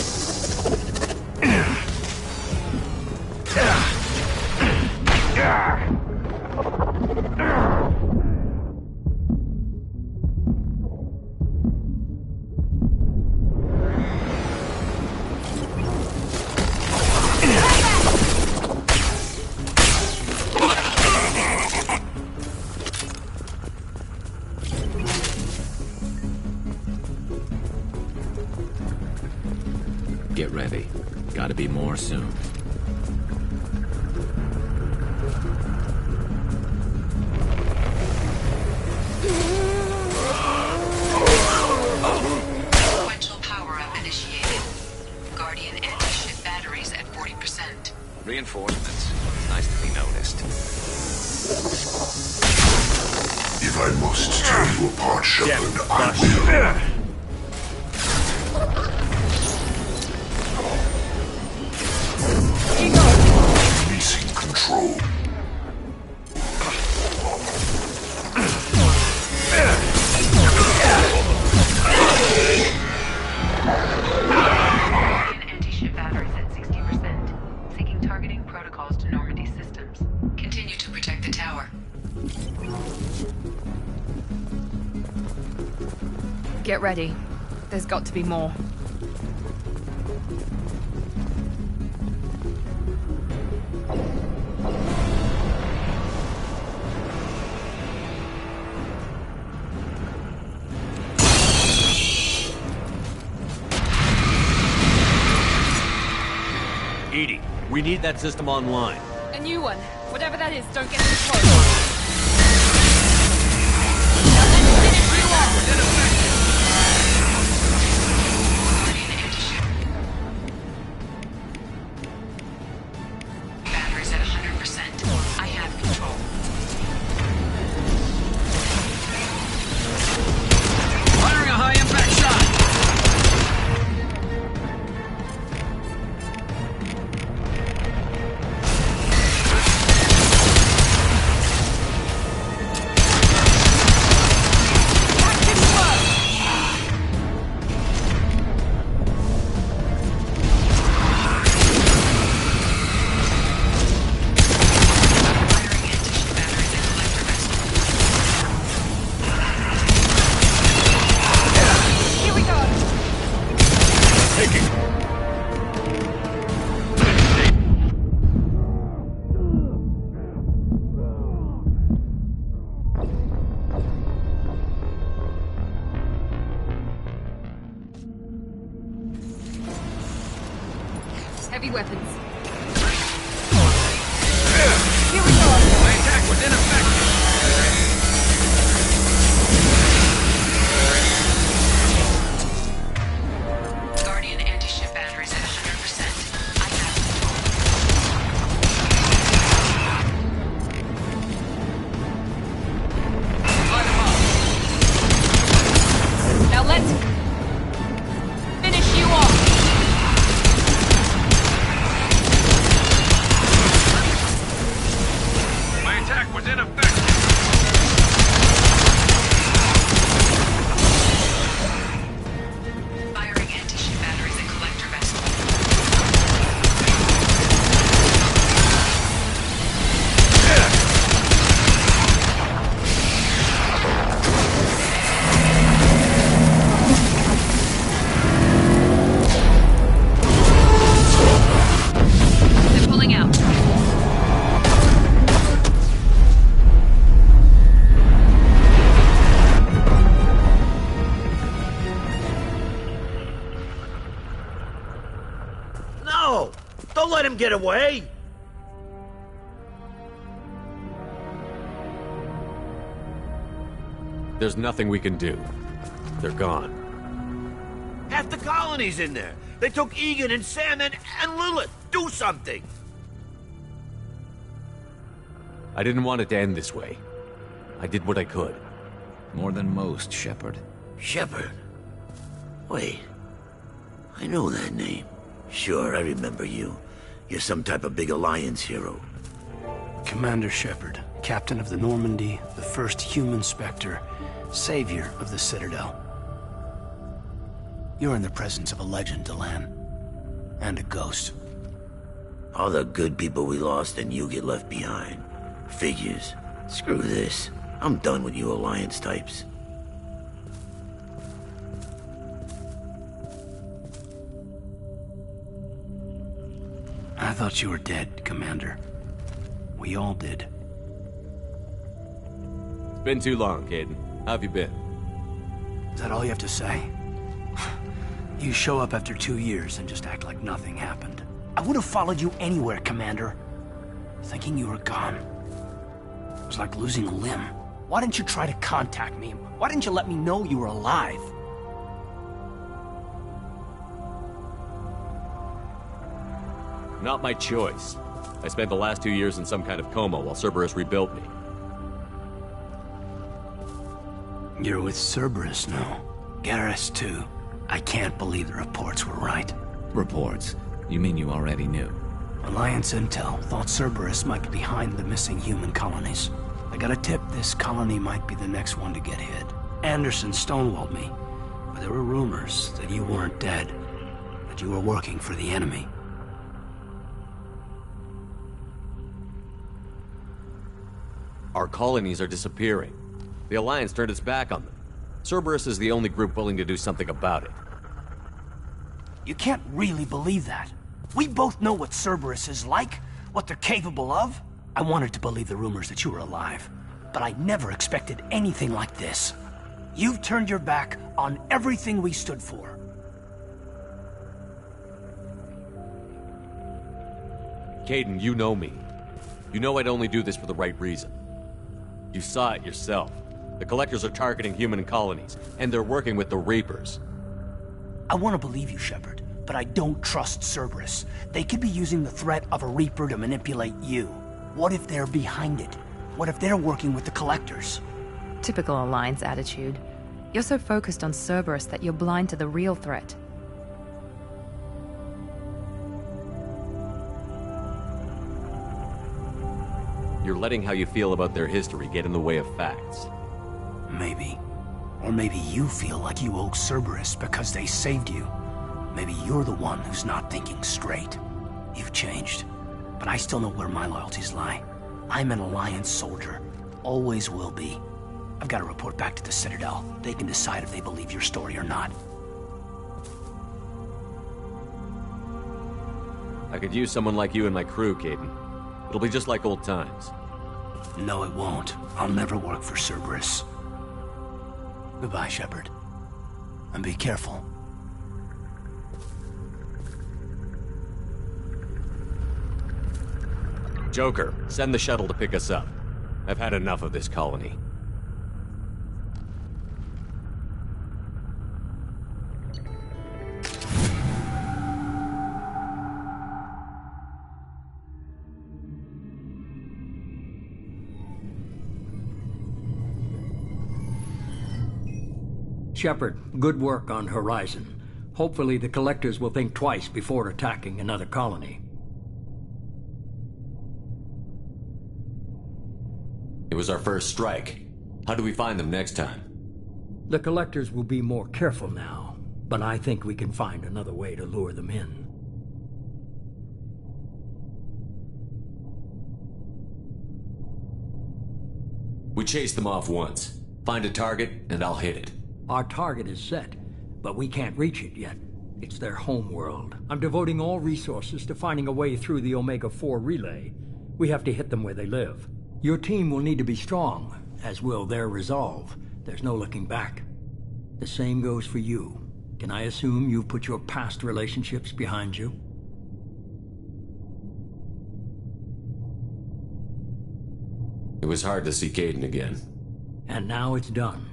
Get ready. Gotta be more soon. Sequential power-up initiated. Guardian anti-ship batteries at 40%. Reinforcements. Nice to be noticed. If I must tear you apart, Shepard, I will. Releasing control. Anti-ship batteries at 60%. Seeking targeting protocols to Normandy systems. Continue to protect the tower. Get ready. There's got to be more. Edie, we need that system online. A new one. Whatever that is, don't get too close. Batteries at 100%. I have control. Firing a high-impact shot! Heavy weapons. Here we go! My attack was ineffective! Guardian anti-ship batteries at 100%. I have control. Now let's finish you off. No! Don't let him get away! There's nothing we can do. They're gone. Half the colony's in there. They took Egan and Sam and Lilith. Do something! I didn't want it to end this way. I did what I could. More than most, Shepard. Shepard? Wait. I know that name. Sure, I remember you. You're some type of big Alliance hero. Commander Shepard, captain of the Normandy, the first human Spectre, savior of the Citadel. You're in the presence of a legend, Delan. And a ghost. All the good people we lost and you get left behind. Figures. Screw this. I'm done with you Alliance types. I thought you were dead, Commander. We all did. It's been too long, Caden. How have you been? Is that all you have to say? You show up after 2 years and just act like nothing happened. I would have followed you anywhere, Commander. Thinking you were gone. It was like losing a limb. Why didn't you try to contact me? Why didn't you let me know you were alive? Not my choice. I spent the last 2 years in some kind of coma while Cerberus rebuilt me. You're with Cerberus now. Garrus, too. I can't believe the reports were right. Reports? You mean you already knew? Alliance intel thought Cerberus might be behind the missing human colonies. I got a tip this colony might be the next one to get hit. Anderson stonewalled me, but there were rumors that you weren't dead, that you were working for the enemy. Our colonies are disappearing. The Alliance turned its back on them. Cerberus is the only group willing to do something about it. You can't really believe that. We both know what Cerberus is like, what they're capable of. I wanted to believe the rumors that you were alive, but I never expected anything like this. You've turned your back on everything we stood for. Caden, you know me. You know I'd only do this for the right reason. You saw it yourself. The Collectors are targeting human colonies, and they're working with the Reapers. I want to believe you, Shepard, but I don't trust Cerberus. They could be using the threat of a Reaper to manipulate you. What if they're behind it? What if they're working with the Collectors? Typical Alliance attitude. You're so focused on Cerberus that you're blind to the real threat. You're letting how you feel about their history get in the way of facts. Maybe. Or maybe you feel like you owe Cerberus because they saved you. Maybe you're the one who's not thinking straight. You've changed, but I still know where my loyalties lie. I'm an Alliance soldier. Always will be. I've got to report back to the Citadel. They can decide if they believe your story or not. I could use someone like you in my crew, Caden. It'll be just like old times. No, it won't. I'll never work for Cerberus. Goodbye, Shepard. And be careful. Joker, send the shuttle to pick us up. I've had enough of this colony. Shepard, good work on Horizon. Hopefully the Collectors will think twice before attacking another colony. It was our first strike. How do we find them next time? The Collectors will be more careful now, but I think we can find another way to lure them in. We chase them off once. Find a target, and I'll hit it. Our target is set, but we can't reach it yet. It's their home world. I'm devoting all resources to finding a way through the Omega-4 relay. We have to hit them where they live. Your team will need to be strong, as will their resolve. There's no looking back. The same goes for you. Can I assume you've put your past relationships behind you? It was hard to see Caden again. And now it's done.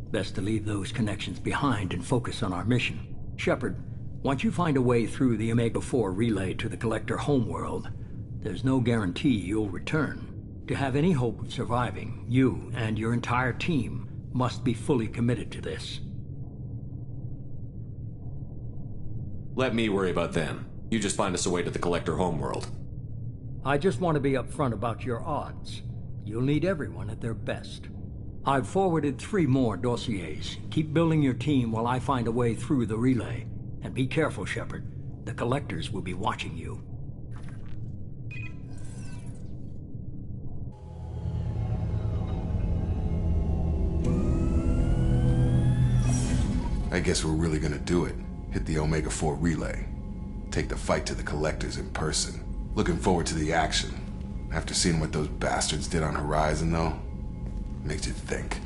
Best to leave those connections behind and focus on our mission. Shepard, once you find a way through the Omega-4 relay to the Collector homeworld, there's no guarantee you'll return. To have any hope of surviving, you and your entire team must be fully committed to this. Let me worry about them. You just find us a way to the Collector homeworld. I just want to be upfront about your odds. You'll need everyone at their best. I've forwarded 3 more dossiers. Keep building your team while I find a way through the relay. And be careful, Shepard. The Collectors will be watching you. I guess we're really gonna do it. Hit the Omega-4 relay. Take the fight to the Collectors in person. Looking forward to the action. After seeing what those bastards did on Horizon, though, makes you think.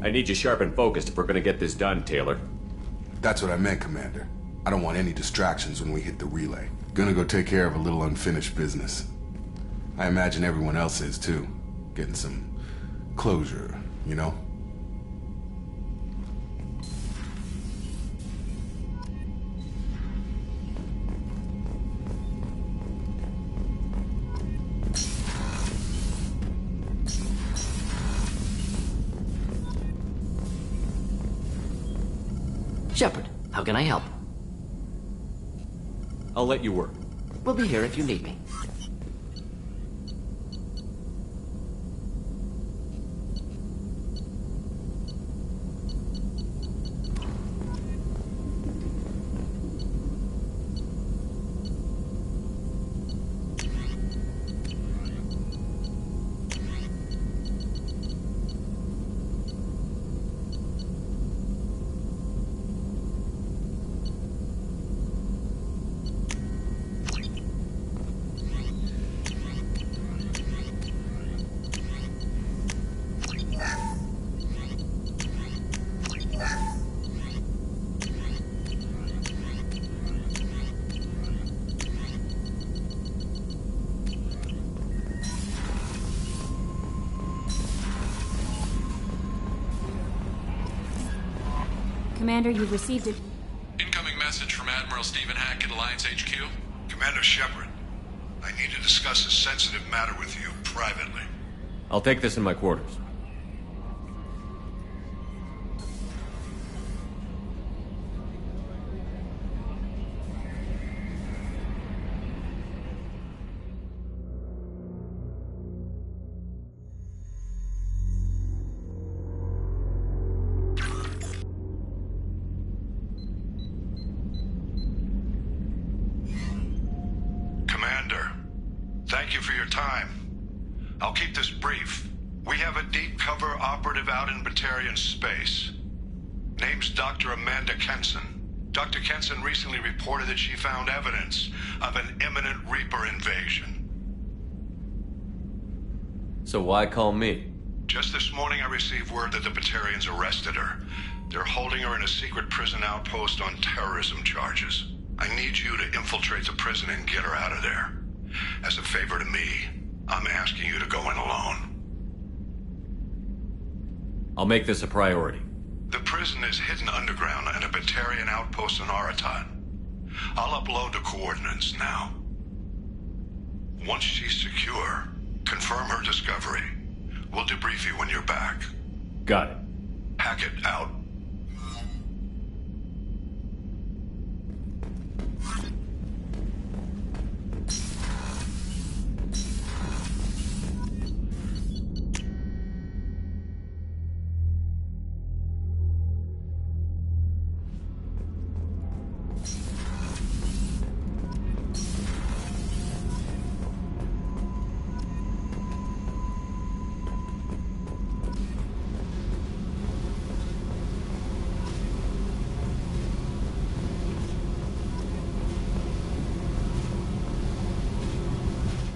I need you sharp and focused if we're gonna get this done, Taylor. That's what I meant, Commander. I don't want any distractions when we hit the relay. Gonna go take care of a little unfinished business. I imagine everyone else is, too. Getting some closure, you know? Shepard, how can I help? I'll let you work. We'll be here if you need me. Commander, you've received it. Incoming message from Admiral Stephen Hackett, Alliance HQ. Commander Shepard, I need to discuss a sensitive matter with you privately. I'll take this in my quarters. Thank you for your time. I'll keep this brief. We have a deep cover operative out in Batarian space. Name's Dr. Amanda Kenson. Dr. Kenson recently reported that she found evidence of an imminent Reaper invasion. So why call me? Just this morning I received word that the Batarians arrested her. They're holding her in a secret prison outpost on terrorism charges. I need you to infiltrate the prison and get her out of there. As a favor to me, I'm asking you to go in alone. I'll make this a priority. The prison is hidden underground at a Batarian outpost in Aratat. I'll upload the coordinates now. Once she's secure, confirm her discovery. We'll debrief you when you're back. Got it. Hackett out.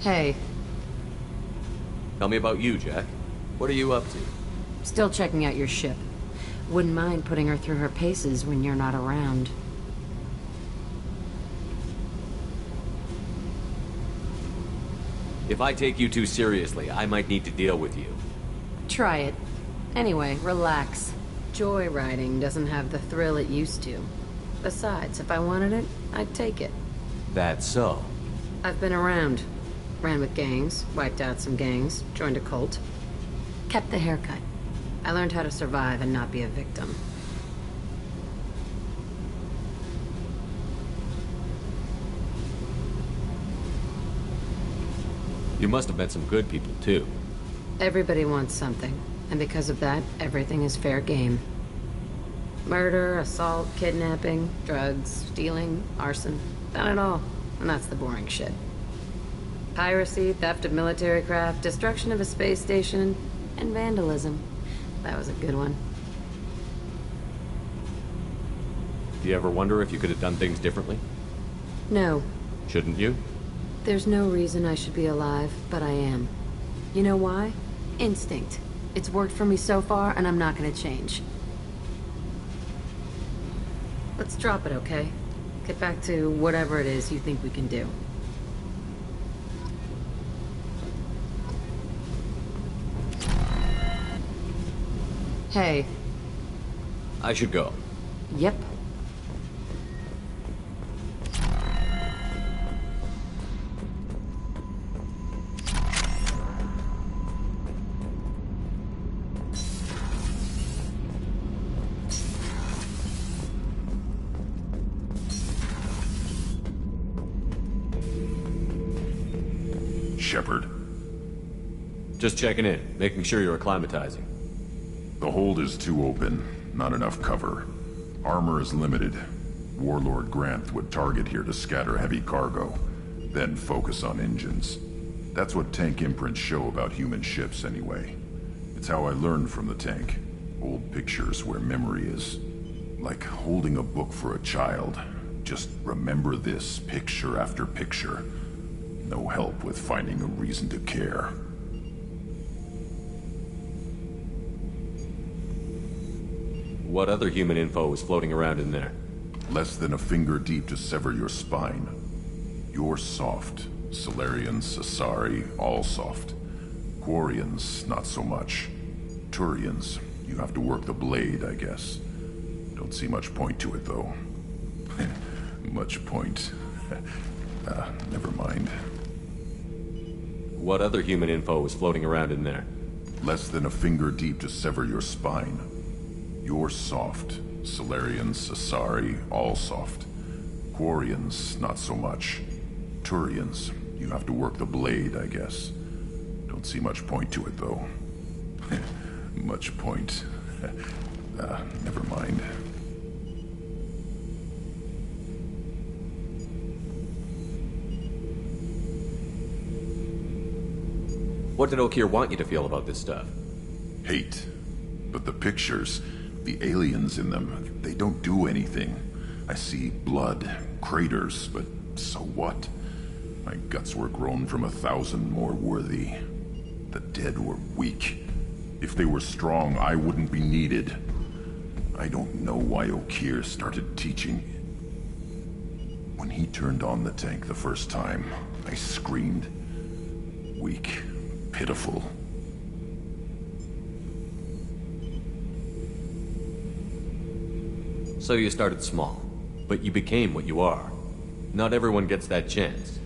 Hey. Tell me about you, Jack. What are you up to? Still checking out your ship. Wouldn't mind putting her through her paces when you're not around. If I take you too seriously, I might need to deal with you. Try it. Anyway, relax. Joyriding doesn't have the thrill it used to. Besides, if I wanted it, I'd take it. That's so. I've been around. Ran with gangs, wiped out some gangs, joined a cult. Kept the haircut. I learned how to survive and not be a victim. You must have met some good people, too. Everybody wants something, and because of that, everything is fair game. Murder, assault, kidnapping, drugs, stealing, arson. Done it all. And that's the boring shit. Piracy, theft of military craft, destruction of a space station, and vandalism. That was a good one. Do you ever wonder if you could have done things differently? No. Shouldn't you? There's no reason I should be alive, but I am. You know why? Instinct. It's worked for me so far, and I'm not gonna change. Let's drop it, okay? Get back to whatever it is you think we can do. Hey. I should go. Yep. Shepard. Just checking in, making sure you're acclimatizing. The hold is too open, not enough cover. Armor is limited. Warlord Granth would target here to scatter heavy cargo, then focus on engines. That's what tank imprints show about human ships anyway. It's how I learned from the tank. Old pictures where memory is. Like holding a book for a child. Just remember this picture after picture. No help with finding a reason to care. What other human info is floating around in there? Less than a finger deep to sever your spine. You're soft. Solarians, Asari, all soft. Quarians, not so much. Turians, you have to work the blade, I guess. Don't see much point to it, though. Much point. Never mind. What other human info is floating around in there? Less than a finger deep to sever your spine. You're soft. Solarians, Asari, all soft. Quarians, not so much. Turians, you have to work the blade, I guess. Don't see much point to it, though. Much point. Never mind. What did Okir want you to feel about this stuff? Hate. But the pictures, the aliens in them, they don't do anything. I see blood, craters, but so what? My guts were grown from 1,000 more worthy. The dead were weak. If they were strong, I wouldn't be needed. I don't know why Okir started teaching. When he turned on the tank the first time, I screamed. Weak, pitiful. So you started small, but you became what you are. Not everyone gets that chance.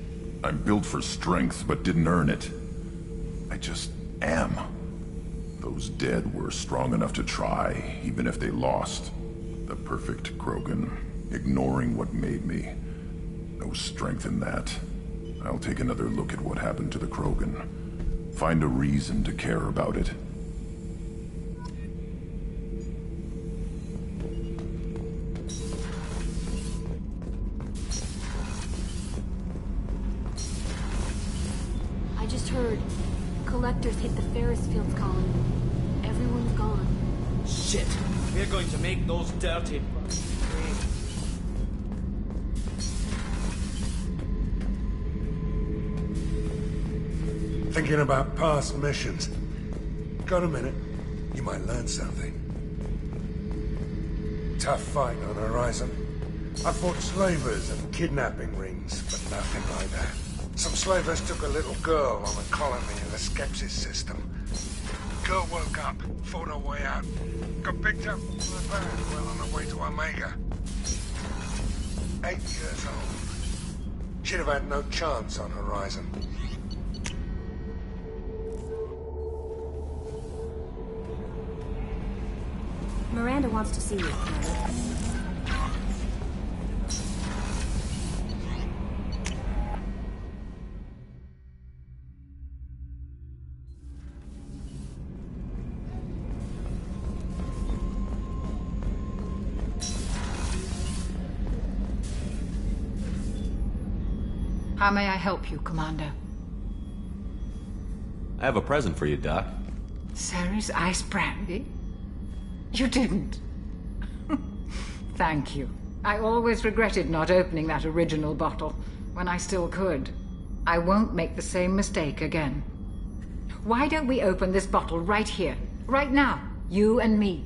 I'm built for strength, but didn't earn it. I just am. Those dead were strong enough to try, even if they lost. The perfect Krogan, ignoring what made me. No strength in that. I'll take another look at what happened to the Krogan. Find a reason to care about it. I just heard collectors hit the Ferris Fields colony. Everyone's gone. Shit! We're going to make those dirty bugs pay. Thinking about past missions. Got a minute? You might learn something. Tough fight on Horizon. I fought slavers and kidnapping rings, but nothing like that. Some slavers took a little girl on a colony in the Skepsis system. Girl woke up, fought her way out. Got picked up from the van well on her way to Omega. 8 years old. She'd have had no chance on Horizon. Miranda wants to see you, Commander. How may I help you, Commander? I have a present for you, Doc. Ceres ice brandy? You didn't. Thank you. I always regretted not opening that original bottle when I still could. I won't make the same mistake again. Why don't we open this bottle right here, right now, you and me?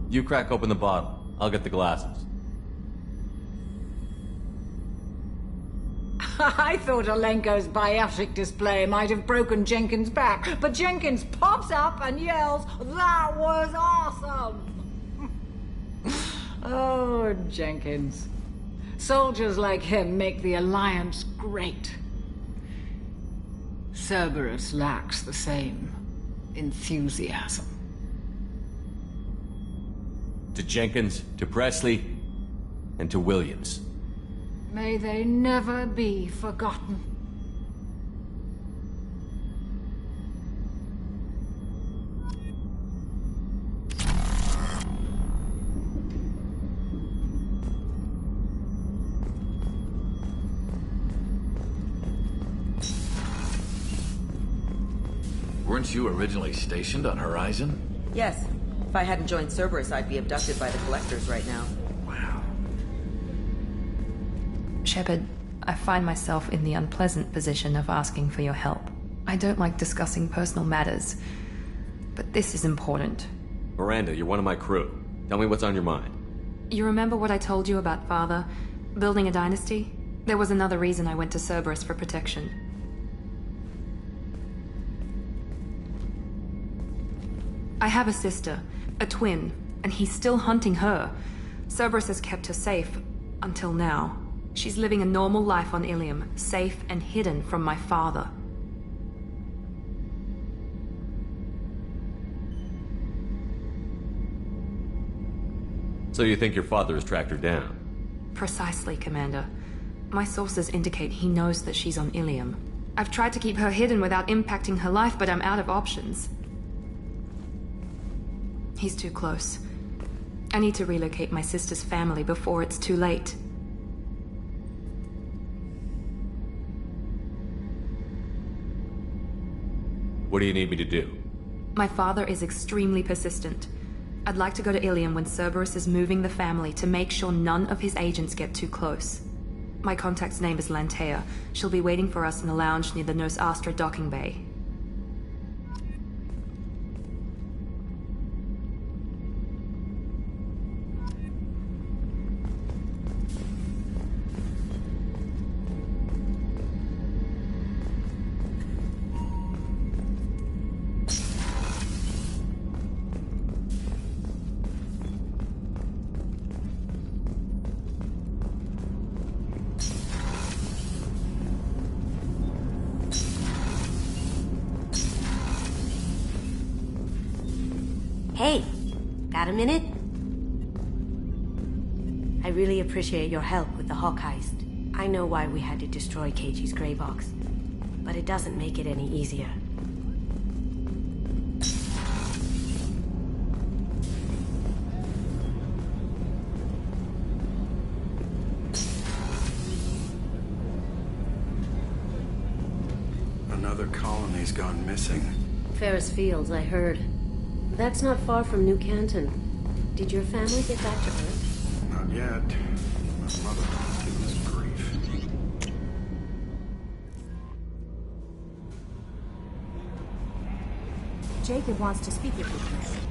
You crack open the bottle. I'll get the glasses. I thought Alenko's biotic display might have broken Jenkins' back, but Jenkins pops up and yells, "That was awesome!" Oh, Jenkins. Soldiers like him make the Alliance great. Cerberus lacks the same enthusiasm. To Jenkins, to Presley, and to Williams. May they never be forgotten. Weren't you originally stationed on Horizon? Yes. If I hadn't joined Cerberus, I'd be abducted by the Collectors right now. Wow. Shepard, I find myself in the unpleasant position of asking for your help. I don't like discussing personal matters, but this is important. Miranda, you're one of my crew. Tell me what's on your mind. You remember what I told you about Father? Building a dynasty? There was another reason I went to Cerberus for protection. I have a sister, a twin, and he's still hunting her. Cerberus has kept her safe, until now. She's living a normal life on Ilium, safe and hidden from my father. So you think your father has tracked her down? Precisely, Commander. My sources indicate he knows that she's on Ilium. I've tried to keep her hidden without impacting her life, but I'm out of options. He's too close. I need to relocate my sister's family before it's too late. What do you need me to do? My father is extremely persistent. I'd like to go to Ilium when Cerberus is moving the family to make sure none of his agents get too close. My contact's name is Lantea. She'll be waiting for us in the lounge near the Nos Astra docking bay. Hey, got a minute? I really appreciate your help with the Hawk heist. I know why we had to destroy KG's gray box, but it doesn't make it any easier. Another colony's gone missing. Ferris Fields, I heard. That's not far from New Canton. Did your family get back to Earth? Not yet. My mother Jacob wants to speak with you, Commander.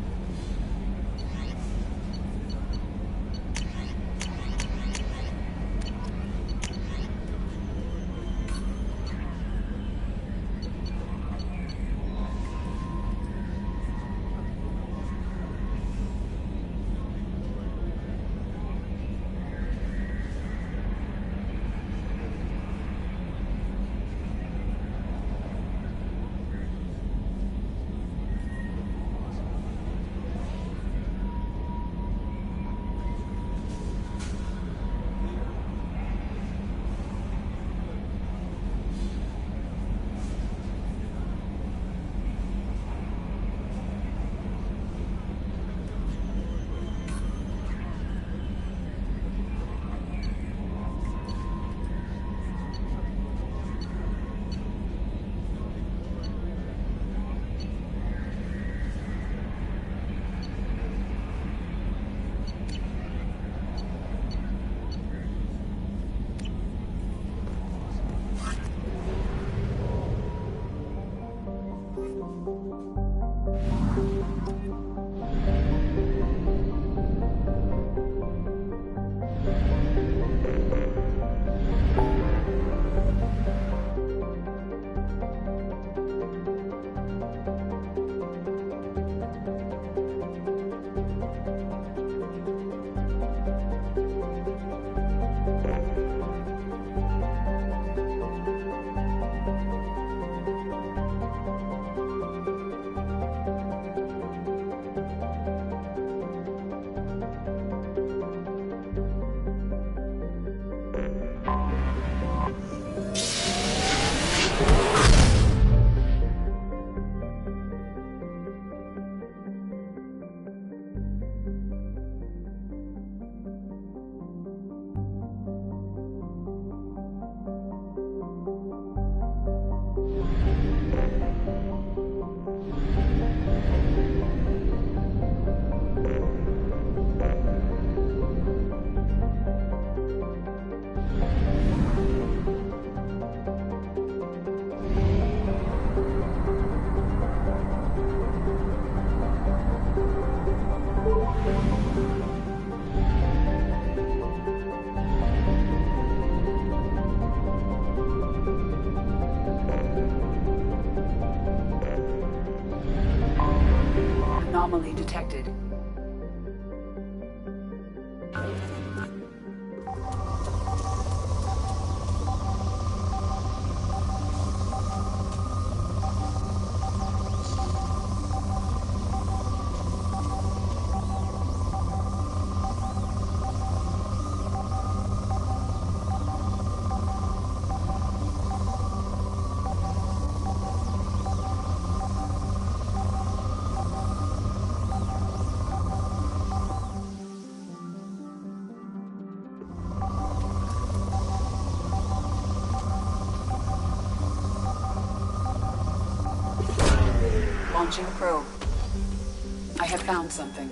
Anomaly detected. Launching probe. I have found something.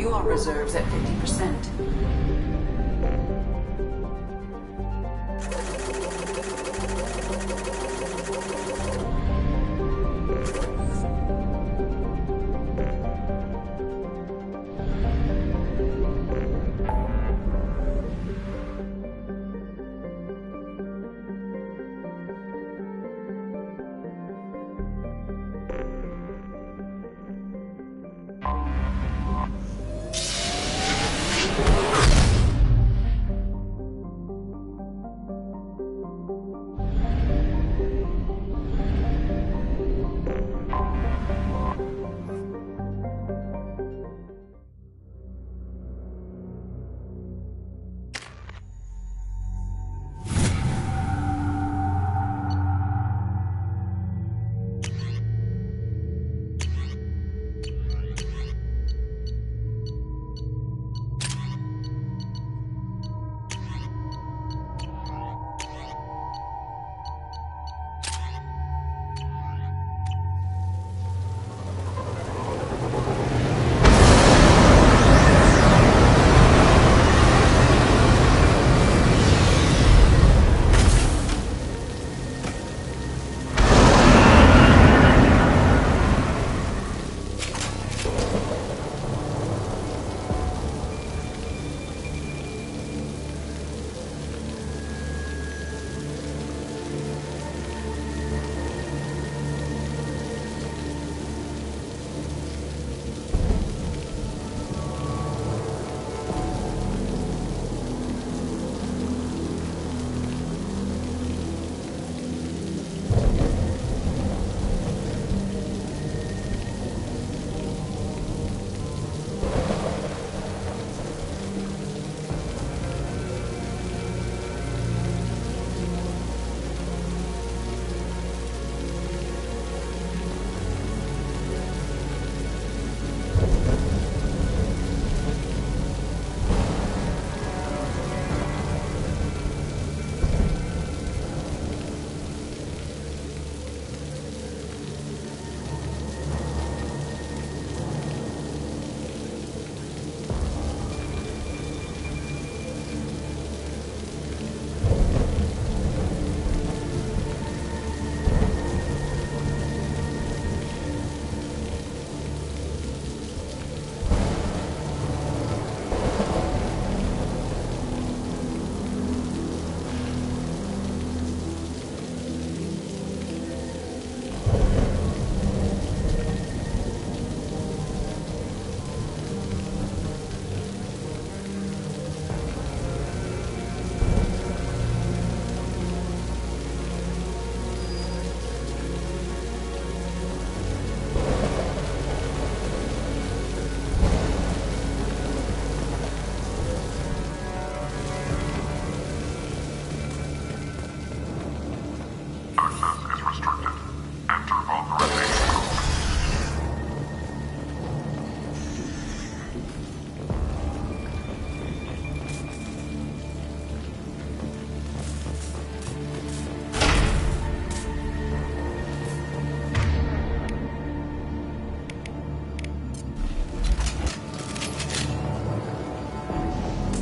Review all reserves at 50%.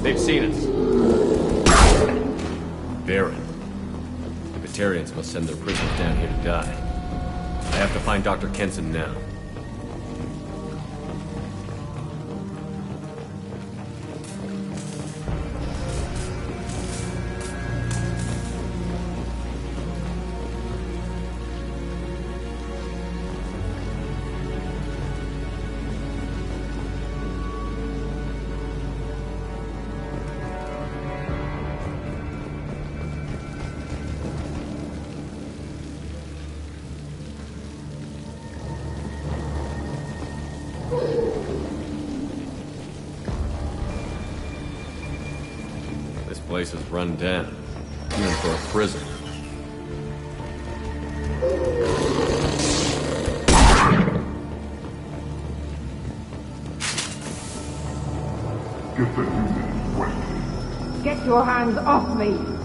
They've seen us. Baron. The Batarians must send their prisoners down here to die. I have to find Dr. Kenson now. This place is run down, even for a prison. Get the unit wet. Get your hands off me!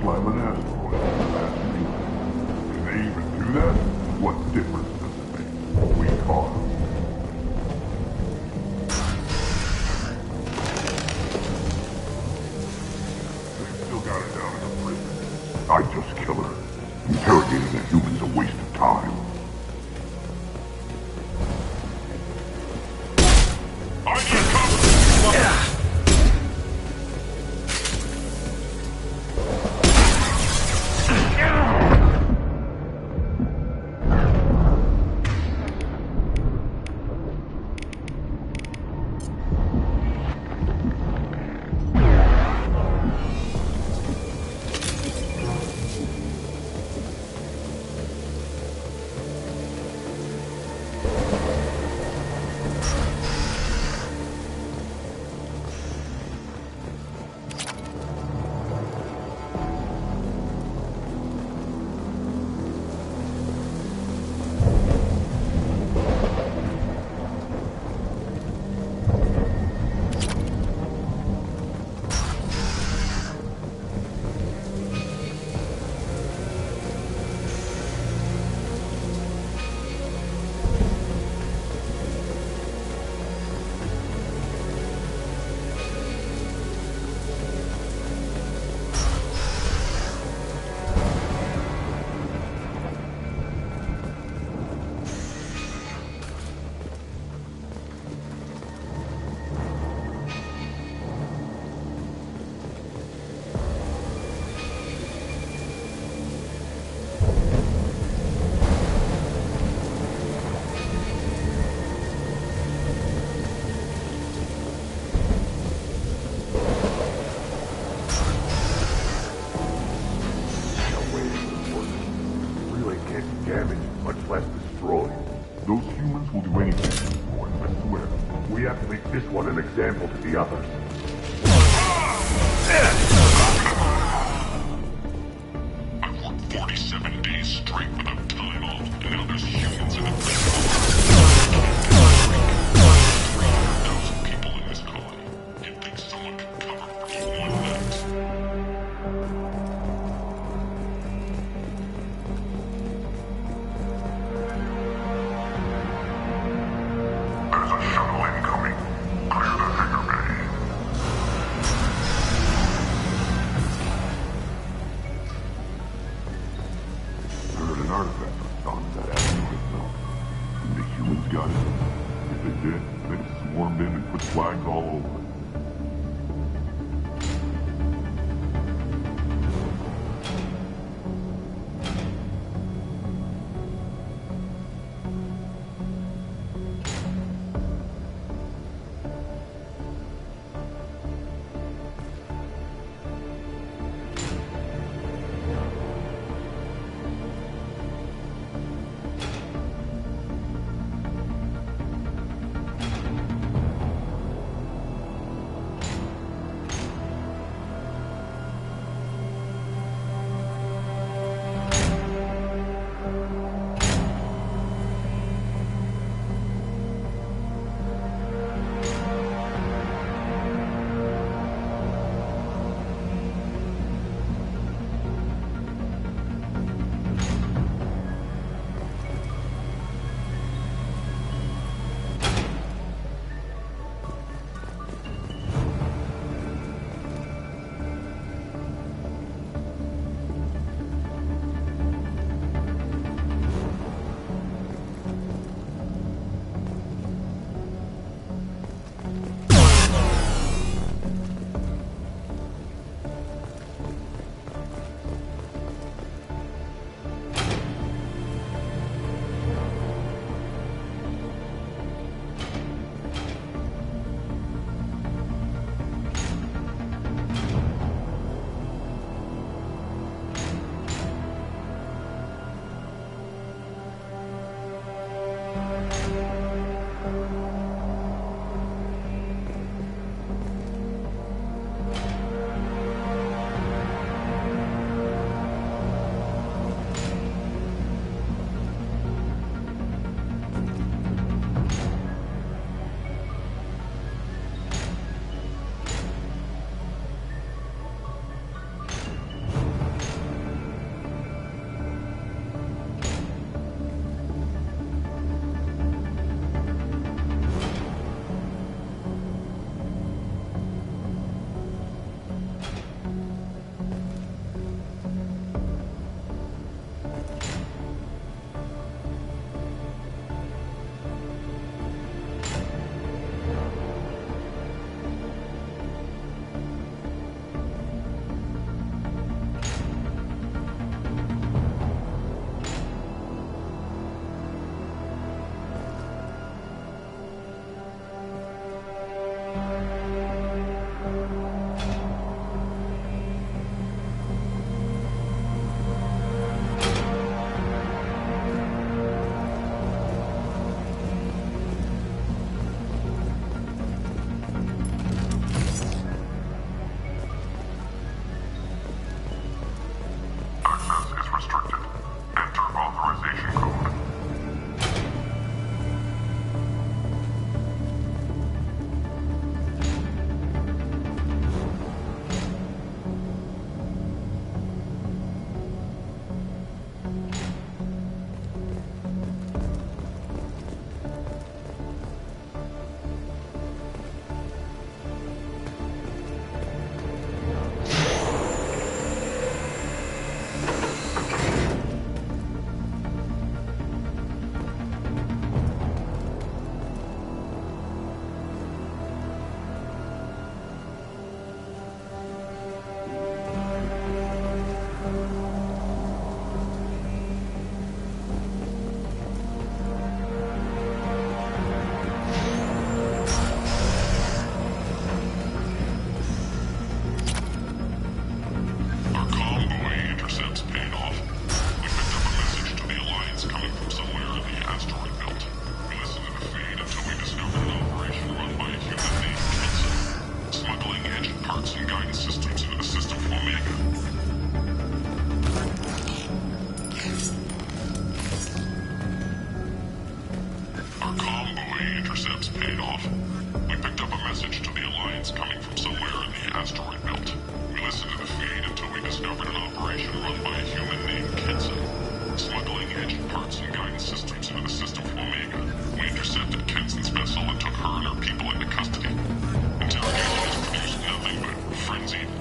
slam an asteroid into the mass relay. Can they even do that? What difference does it make? We caught them. They've still got her down in the prison. I'd just kill her. Interrogating a human's a waste of time. I need cover! Yeah. Example to the others. I've worked 47 days straight without time off, and now there's humans in the prison. 300,000 people in this colony. You'd think someone could cover me one night. There's a shuttle incoming. Clear the hangar bay.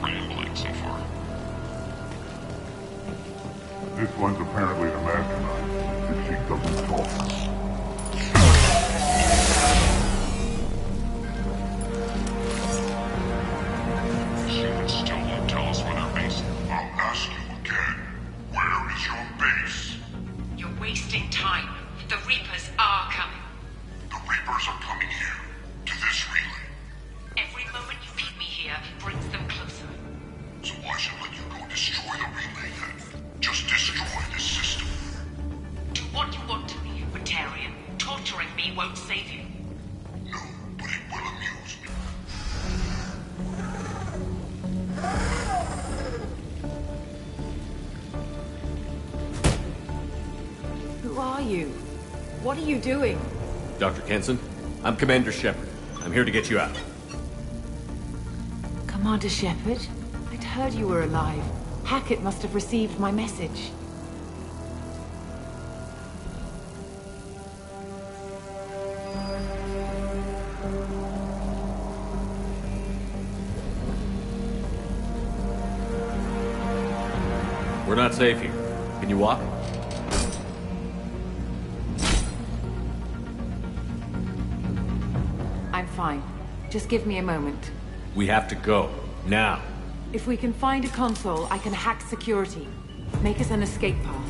rambling so far. This one's apparently the mastermind, if she doesn't talk. She still won't tell us where they're based. I'll ask you again. Where is your base? You're wasting time. The Reapers are coming. The Reapers are coming here, to this relay. Every moment you keep me here brings them closer. So why should I let you go destroy the relay then? Just destroy this system. Do what you want to me, Batarian. Torturing me won't save you. No, but it will amuse me. Who are you? What are you doing? Dr. Kenson, I'm Commander Shepard. I'm here to get you out. Commander Shepard? I'd heard you were alive. Hackett must have received my message. We're not safe here. Can you walk? I'm fine. Just give me a moment. We have to go. Now. If we can find a console, I can hack security. Make us an escape path.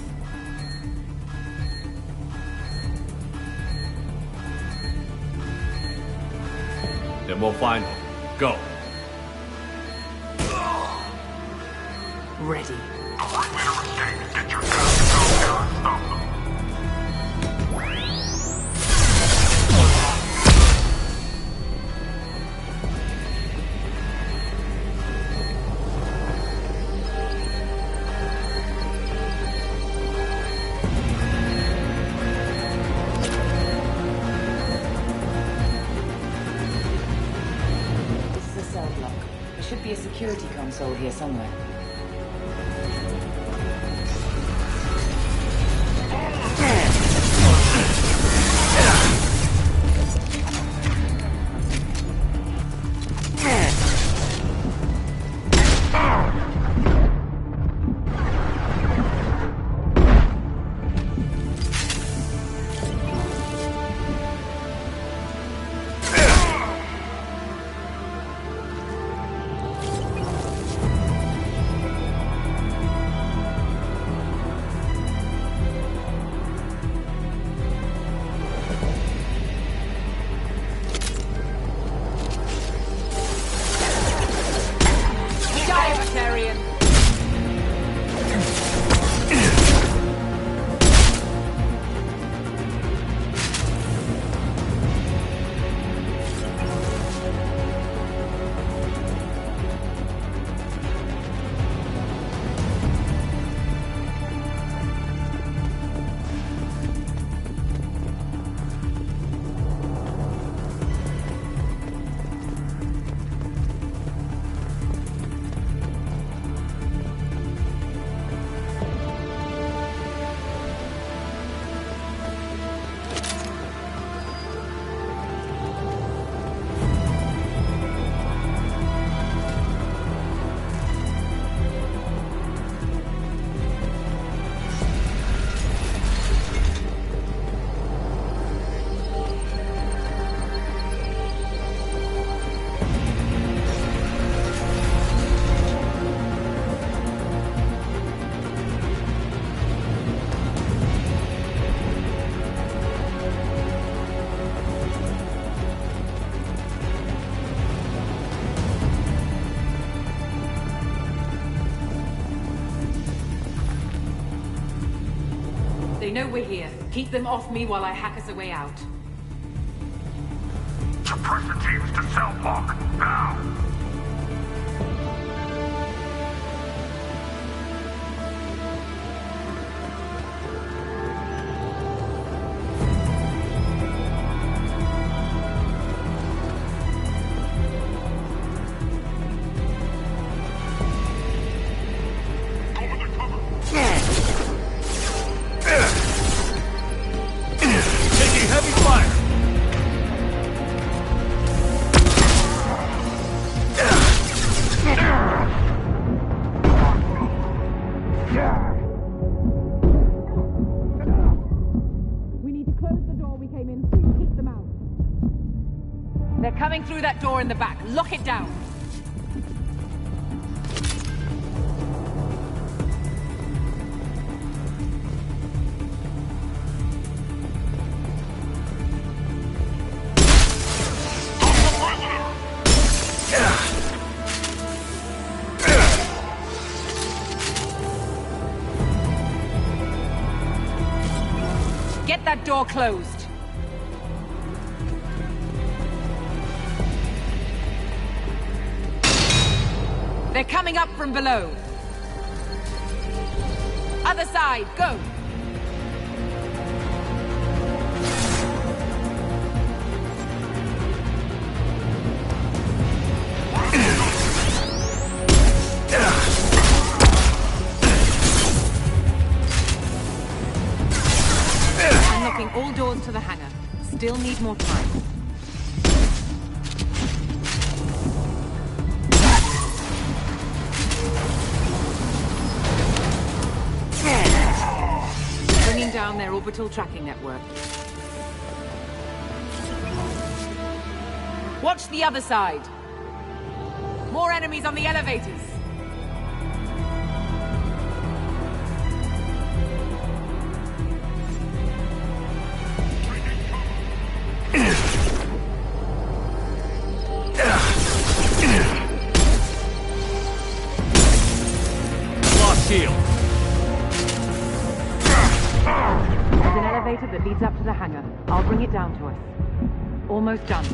Then we'll find them. Go. Ready. Get your guns out there and stop them. This is a cell block. There should be a security console here somewhere. They know we're here. Keep them off me while I hack us a way out. Suppress the teams to cell block, now! Taking heavy fire! through that door in the back. Lock it down. Get that door closed. They're coming up from below. Other side, go! Unlocking all doors to the hangar. Still need more time. Bringing down their orbital tracking network. Watch the other side. More enemies on the elevators. Lost shield. There's an elevator that leads up to the hangar. I'll bring it down to us. Almost done.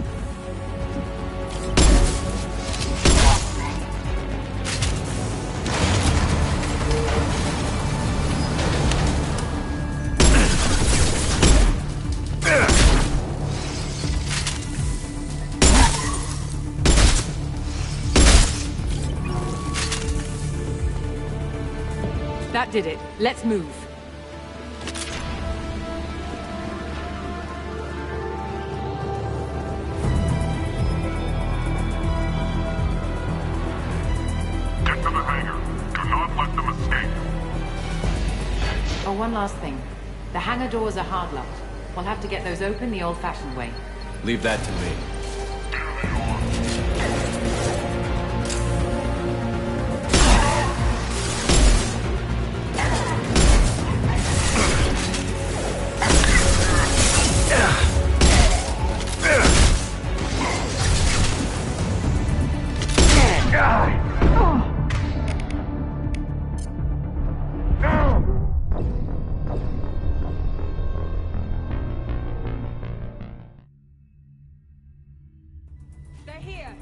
That did it. Let's move. Get to the hangar. Do not let them escape. Oh, one last thing. The hangar doors are hard locked. We'll have to get those open the old-fashioned way. Leave that to me. They're here.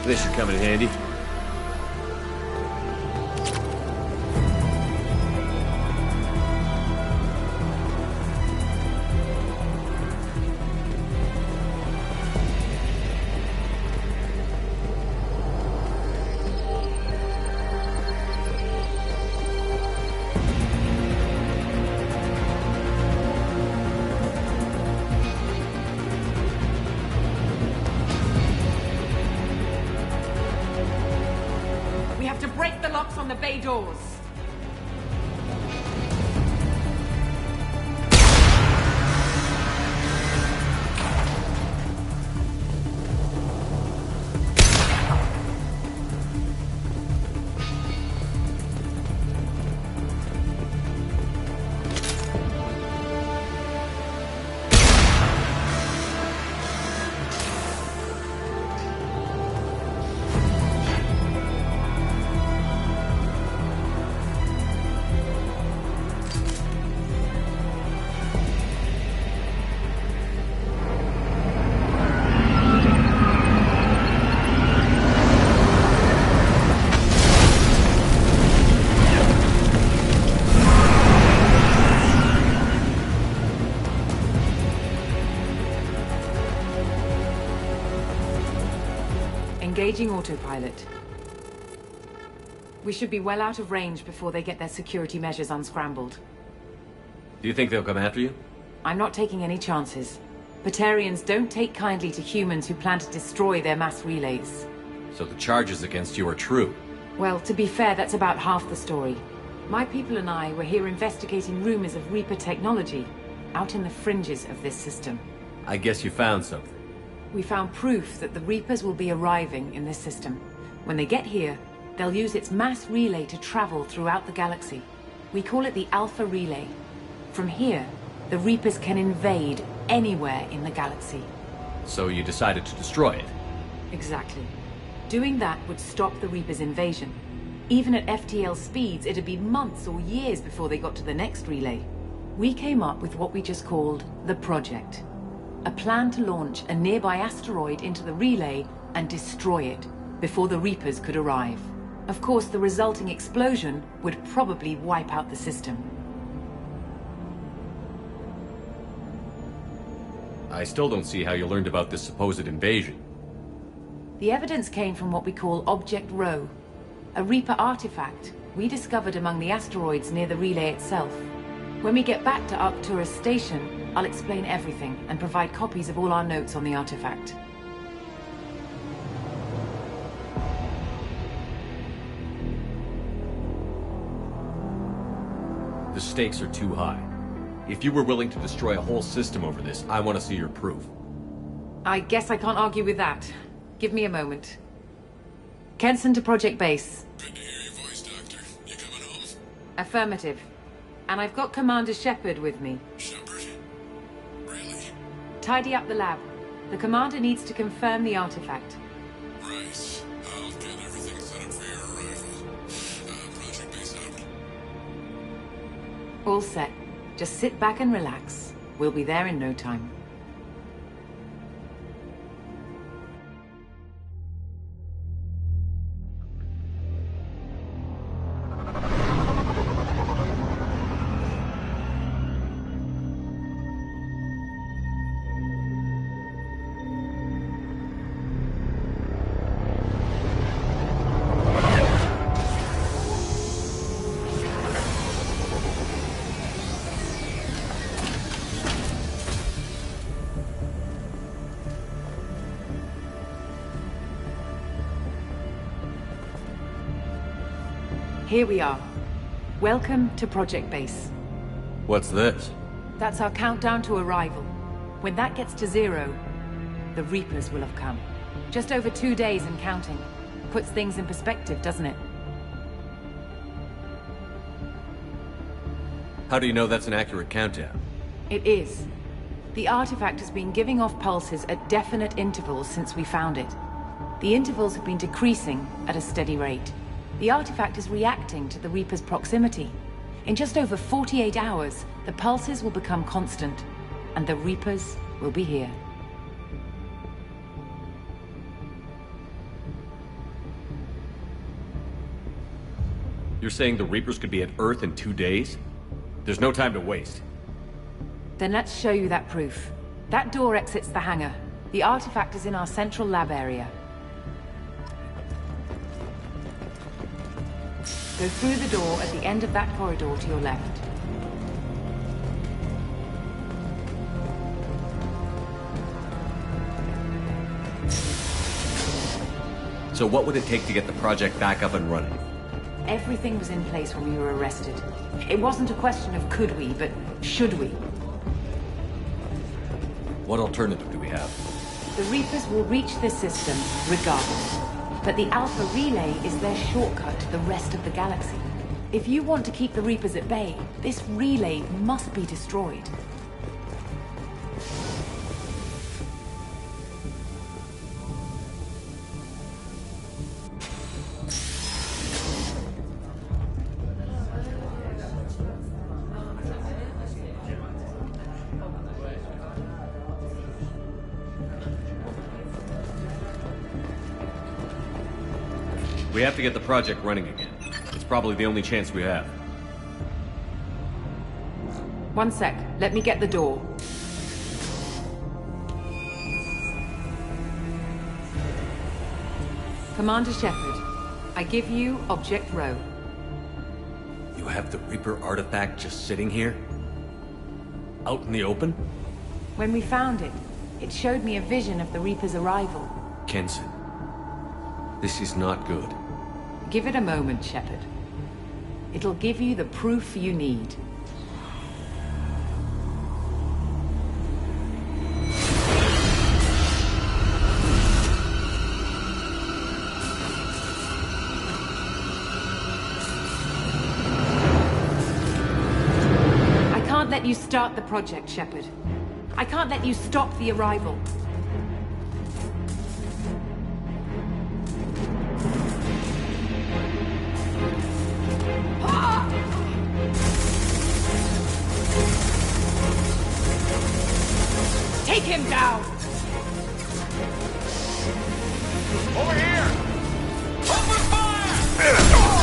This should come in handy. We have to break the locks on the bay doors. Engaging autopilot. We should be well out of range before they get their security measures unscrambled. Do you think they'll come after you? I'm not taking any chances. Batarians don't take kindly to humans who plan to destroy their mass relays. So the charges against you are true? Well, to be fair, that's about half the story. My people and I were here investigating rumors of Reaper technology, out in the fringes of this system. I guess you found something. We found proof that the Reapers will be arriving in this system. When they get here, they'll use its mass relay to travel throughout the galaxy. We call it the Alpha Relay. From here, the Reapers can invade anywhere in the galaxy. So you decided to destroy it? Exactly. Doing that would stop the Reapers' invasion. Even at FTL speeds, it'd be months or years before they got to the next relay. We came up with what we just called the Project. A plan to launch a nearby asteroid into the relay and destroy it before the Reapers could arrive. Of course, the resulting explosion would probably wipe out the system. I still don't see how you learned about this supposed invasion. The evidence came from what we call Object Rho, a Reaper artifact we discovered among the asteroids near the relay itself. When we get back to Arcturus Station, I'll explain everything and provide copies of all our notes on the artifact. The stakes are too high. If you were willing to destroy a whole system over this, I want to see your proof. I guess I can't argue with that. Give me a moment. Kenson to Project Base. Good to hear your voice, Doctor. You coming home? Affirmative. And I've got Commander Shepard with me. Shepard? Really? Tidy up the lab. The Commander needs to confirm the artifact. Right. I'll get everything set up for your arrival. Project Base out. All set. Just sit back and relax. We'll be there in no time. Here we are. Welcome to Project Base. What's this? That's our countdown to arrival. When that gets to 0, the Reapers will have come. Just over 2 days and counting. Puts things in perspective, doesn't it? How do you know that's an accurate countdown? It is. The artifact has been giving off pulses at definite intervals since we found it. The intervals have been decreasing at a steady rate. The artifact is reacting to the Reaper's proximity. In just over 48 hours, the pulses will become constant, and the Reapers will be here. You're saying the Reapers could be at Earth in 2 days? There's no time to waste. Then let's show you that proof. That door exits the hangar. The artifact is in our central lab area. Go through the door at the end of that corridor to your left. So what would it take to get the project back up and running? Everything was in place when we were arrested. It wasn't a question of could we, but should we. What alternative do we have? The Reapers will reach this system regardless. But the Alpha Relay is their shortcut to the rest of the galaxy. If you want to keep the Reapers at bay, this relay must be destroyed. We have to get the project running again. It's probably the only chance we have. One sec. Let me get the door. Commander Shepard, I give you Object Rho. You have the Reaper artifact just sitting here? Out in the open? When we found it, it showed me a vision of the Reaper's arrival. Kenson, this is not good. Give it a moment, Shepard. It'll give you the proof you need. I can't let you start the project, Shepard. I can't let you stop the arrival. Take him down! Over here! Open fire!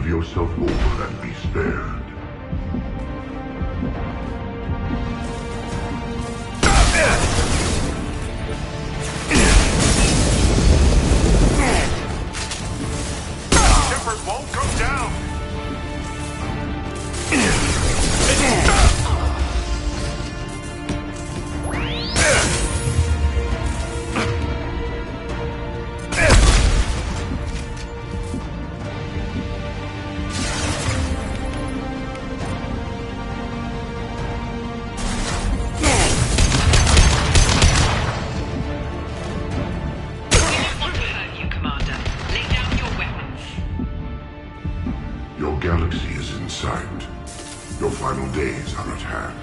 yourself over and be spared. Shepard won't come down! Your galaxy is in sight. Your final days are at hand.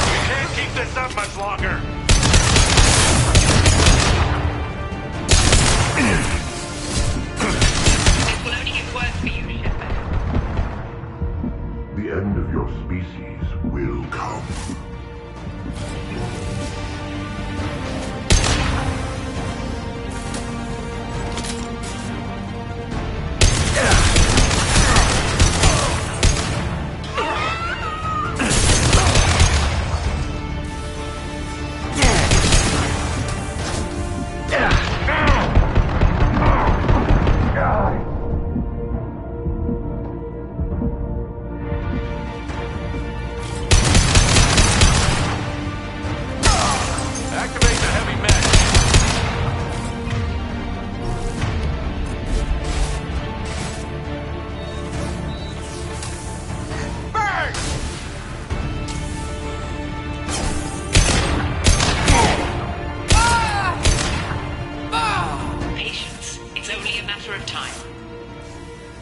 We can't keep this up much longer! The end of your species will come.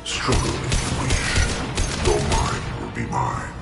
Struggle if you wish. Your mind will be mine.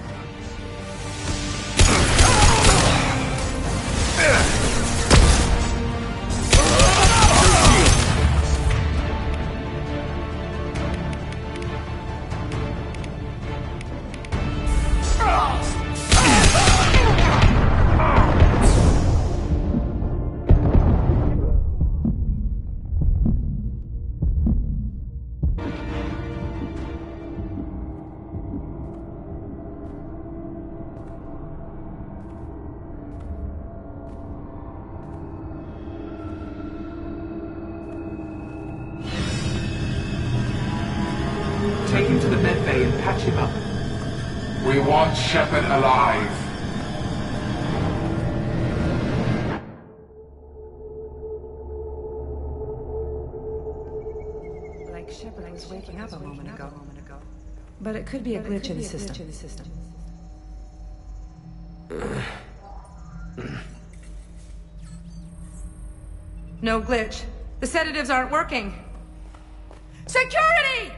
Take him to the med bay and patch him up. We want Shepard alive. Like like Shepard was waking up a moment ago. But it could be a glitch in the system. No glitch. The sedatives aren't working. Security!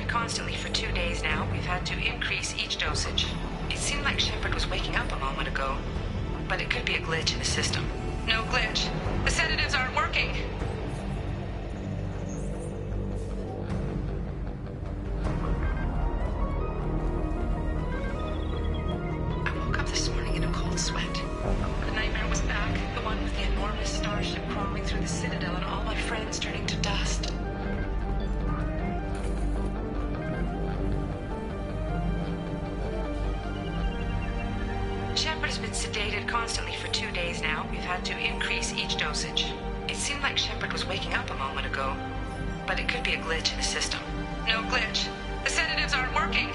Constantly for 2 days now, we've had to increase each dosage. It seemed like Shepard was waking up a moment ago, but it could be a glitch in the system. No glitch. The sedatives aren't working. I woke up this morning in a cold sweat. The nightmare was back, the one with the enormous starship crawling through the Citadel and all my friends turning to dust. Shepard has been sedated constantly for 2 days now. We've had to increase each dosage. It seemed like Shepard was waking up a moment ago, but it could be a glitch in the system. No glitch. The sedatives aren't working.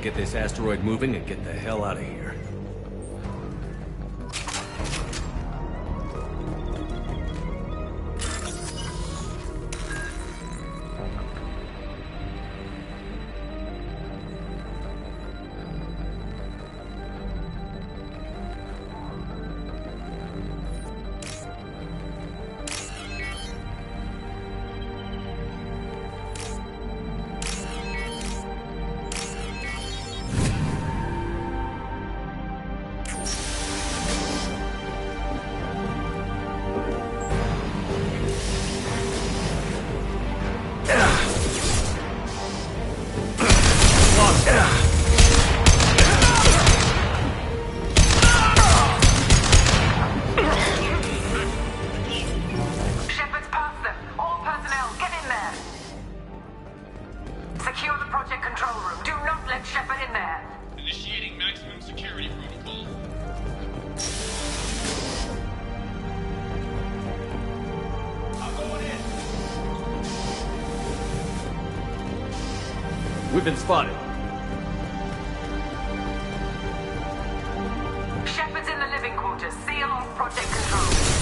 Get this asteroid moving and get the hell out of here. We've been spotted. Shepard's in the living quarters. Seal off Project Control.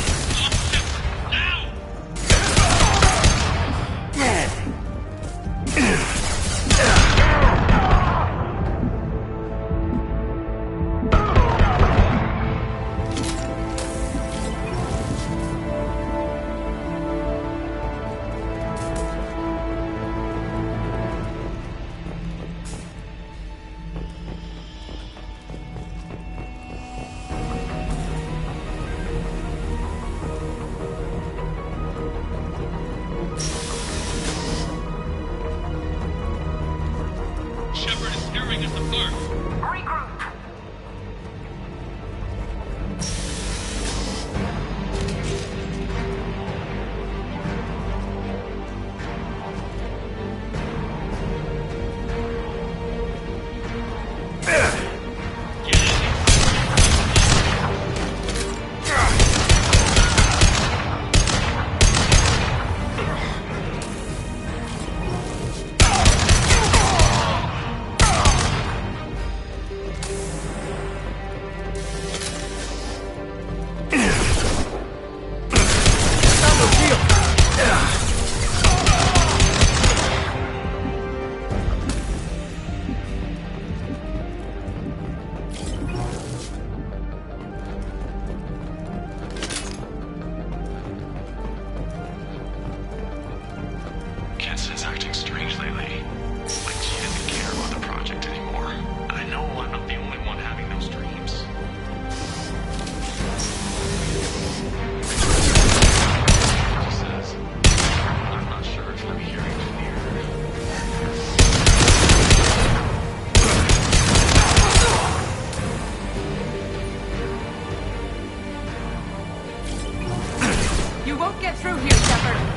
You won't get through here, Shepard.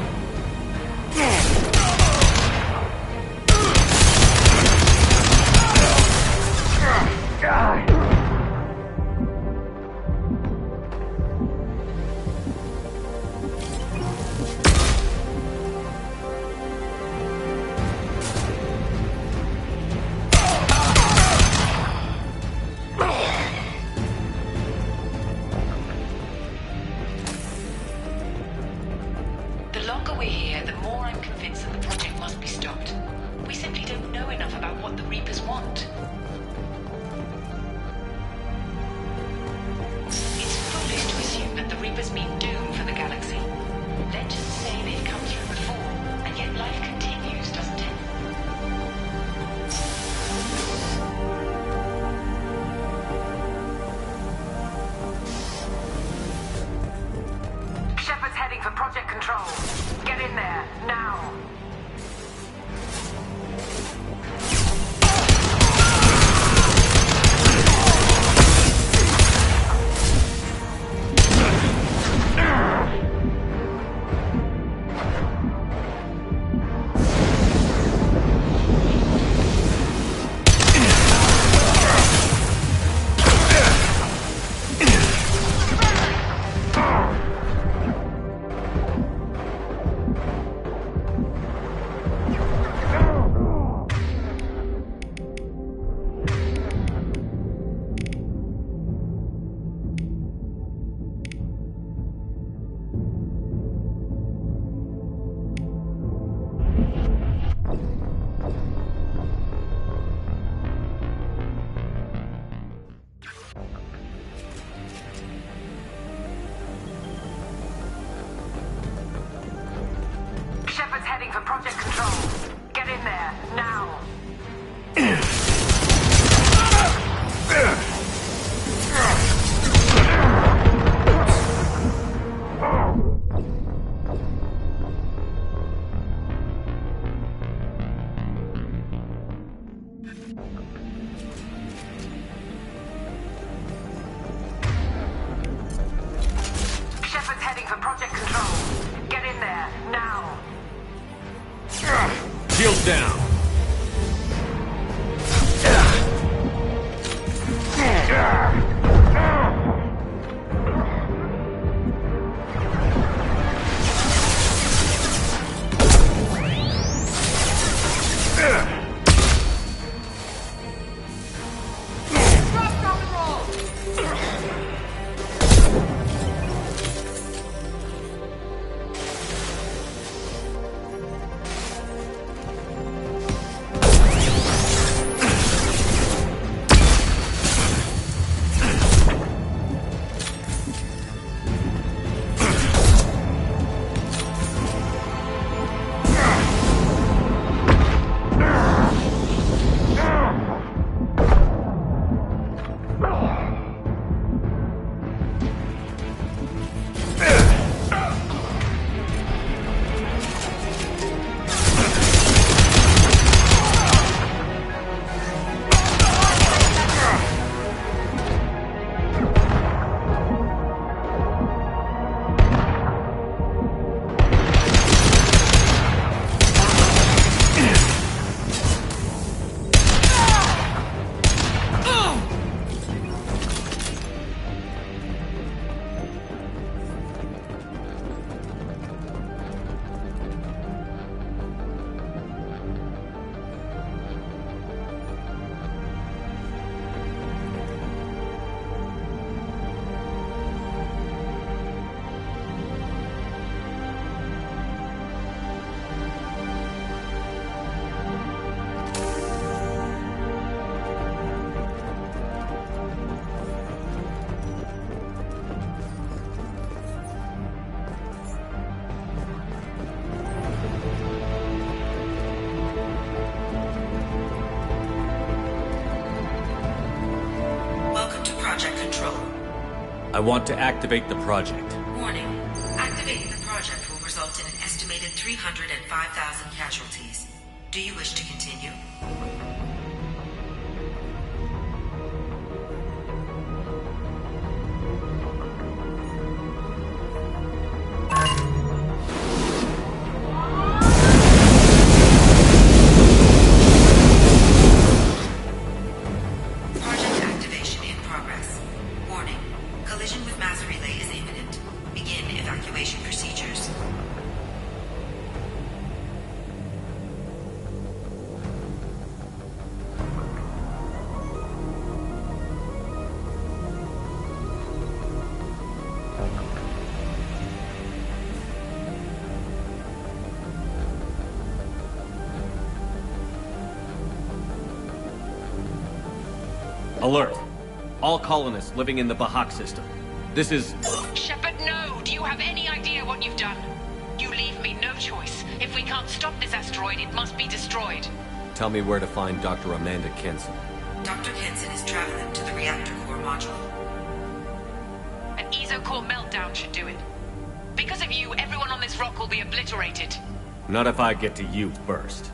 Shields down. I want to activate the project. Warning. Activating the project will result in an estimated 305,000 casualties. Do you wish to continue? Project activation in progress. Warning. Collision with mass relay is imminent. Begin evacuation procedures. Alert! All colonists living in the Bahak system. This is... Shepard, no! Do you have any idea what you've done? You leave me no choice. If we can't stop this asteroid, it must be destroyed. Tell me where to find Dr. Amanda Kenson. Dr. Kenson is traveling to the reactor core module. An ESO-core meltdown should do it. Because of you, everyone on this rock will be obliterated. Not if I get to you first.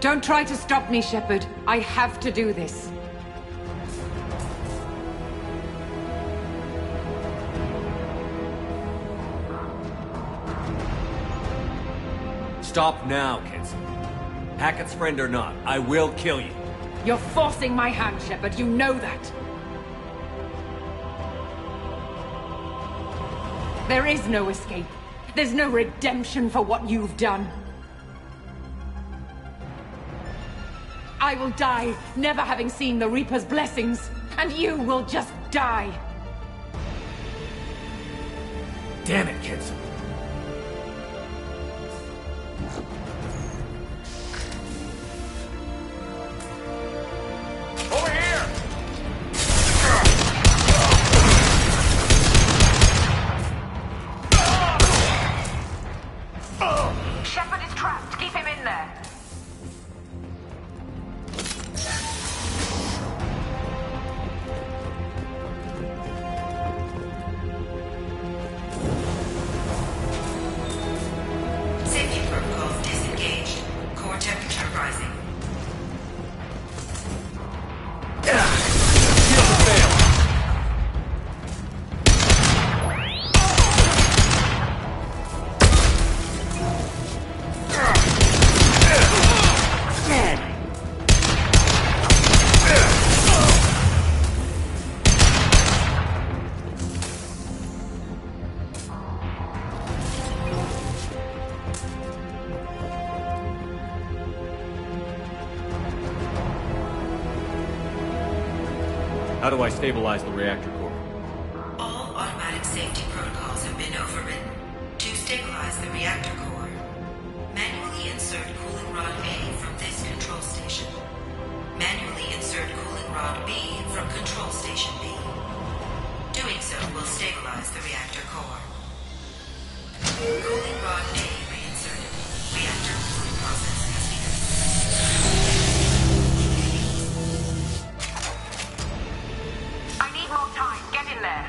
Don't try to stop me, Shepard. I have to do this. Stop now, Kenson. Hackett's friend or not, I will kill you. You're forcing my hand, Shepard. You know that. There is no escape. There's no redemption for what you've done. I will die, never having seen the Reaper's blessings, and you will just die. Damn it, Kenson. Over here! Shepard is trapped. Keep him in there. Safety protocols disengaged. Core temperature rising. How do I stabilize the reactor core? All automatic safety protocols have been overridden. To stabilize the reactor core, manually insert cooling rod A from this control station. Manually insert cooling rod B from control station B. Doing so will stabilize the reactor core. Cooling rod A reinserted. Reactor cooling process has begun. I need more time. Get in there.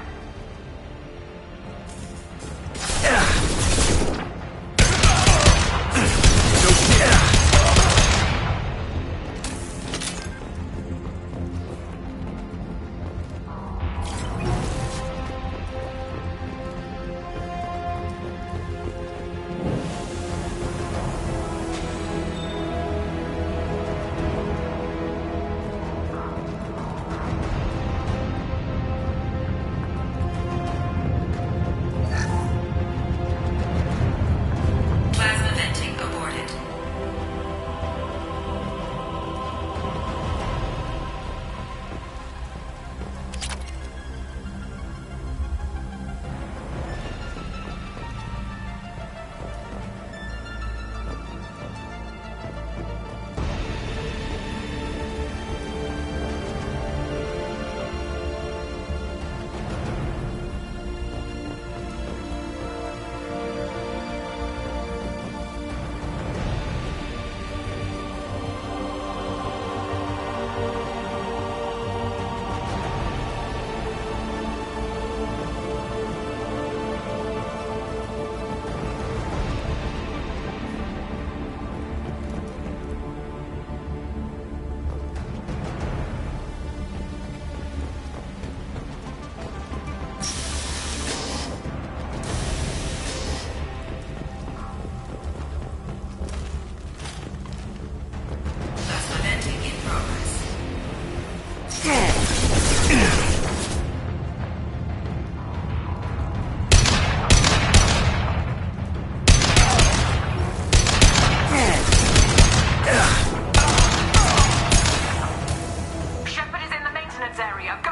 area. Go!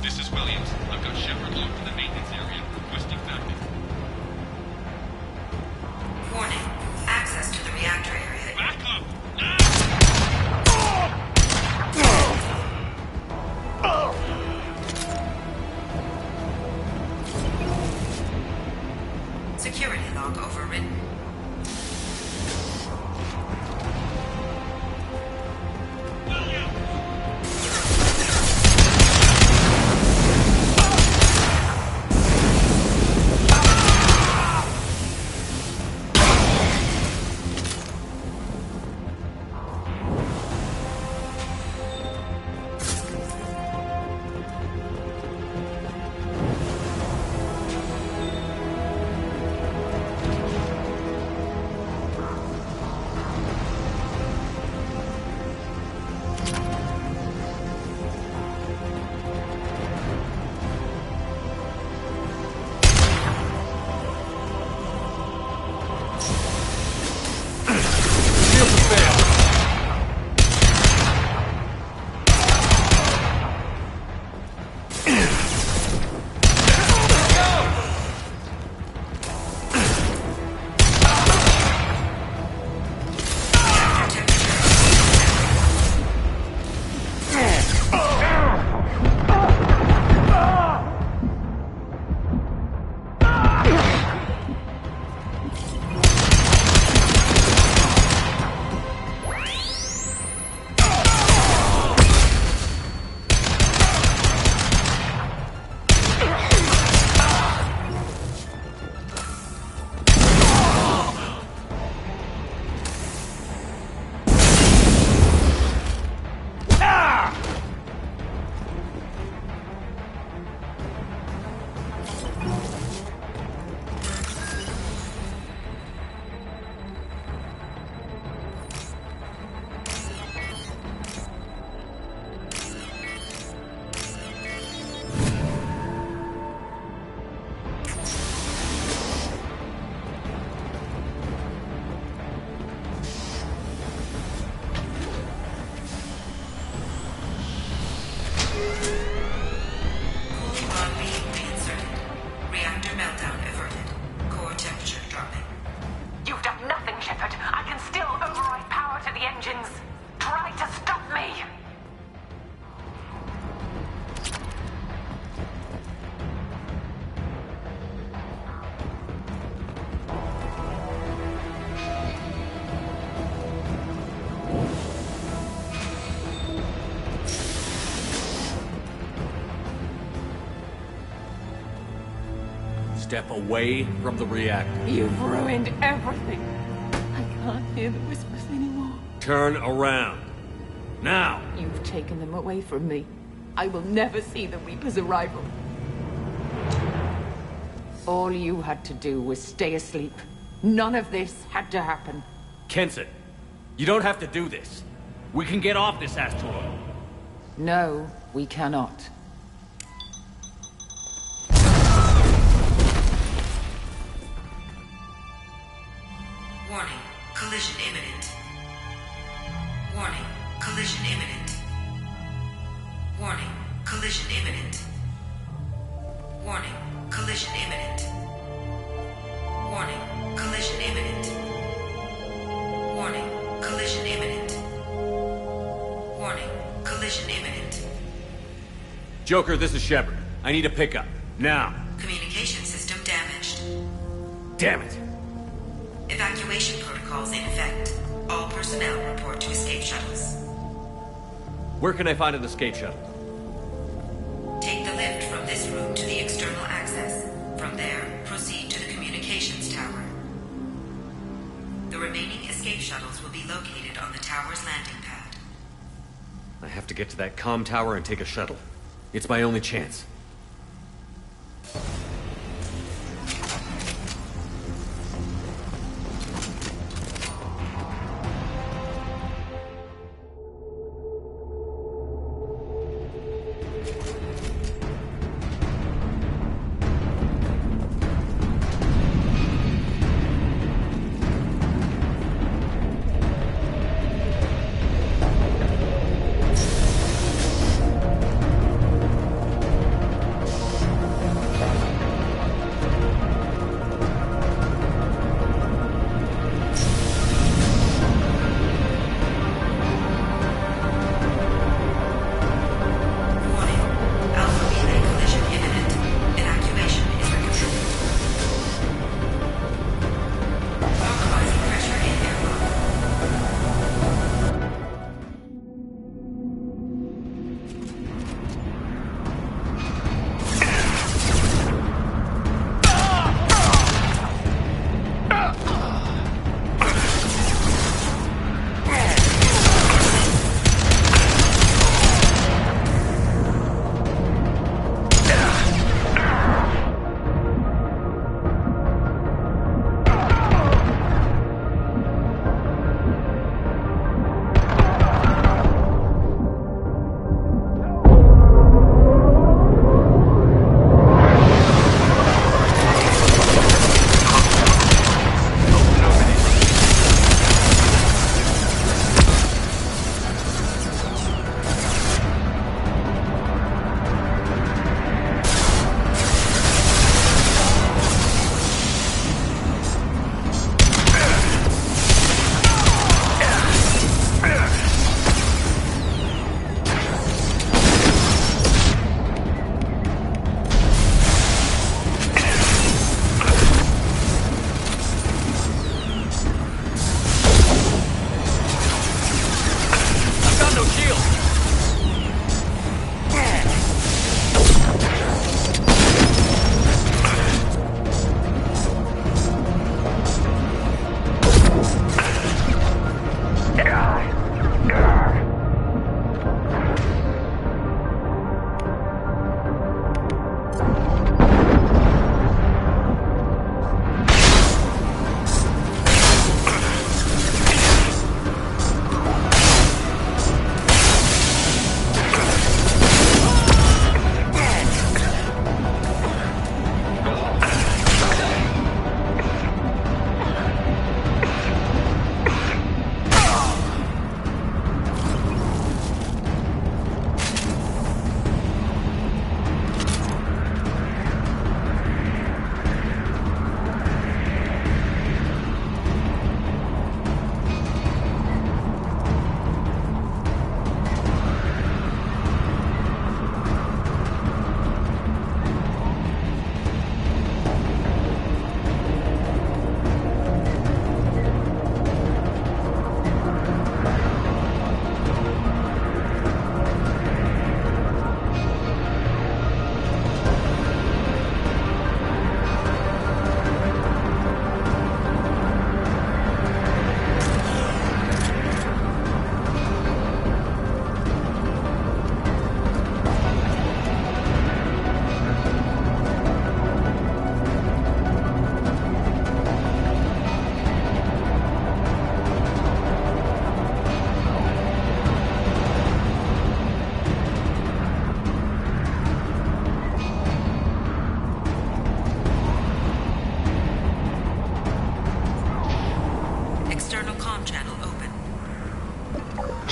This is Williams. I've got Shepard locked in the maintenance area, requesting backup. Warning. Access to the reactor area. Backup! Security log overwritten. Step away from the reactor. You've ruined everything. I can't hear the whispers anymore. Turn around. Now! You've taken them away from me. I will never see the Reaper's arrival. All you had to do was stay asleep. None of this had to happen. Kenson, you don't have to do this. We can get off this asteroid. No, we cannot. Warning. Collision Collision imminent. Warning. Collision imminent. Warning. Collision imminent. Warning. Collision imminent. Warning. Collision imminent. Warning. Collision imminent. Warning. Collision imminent. Joker, this is Shepard. I need a pickup. Now. Communication system damaged. Damn it. Evacuation protocols in effect. All personnel report to escape shuttles. Where can I find an escape shuttle? Take the lift from this room to the external access. From there, proceed to the communications tower. The remaining escape shuttles will be located on the tower's landing pad. I have to get to that comm tower and take a shuttle. It's my only chance.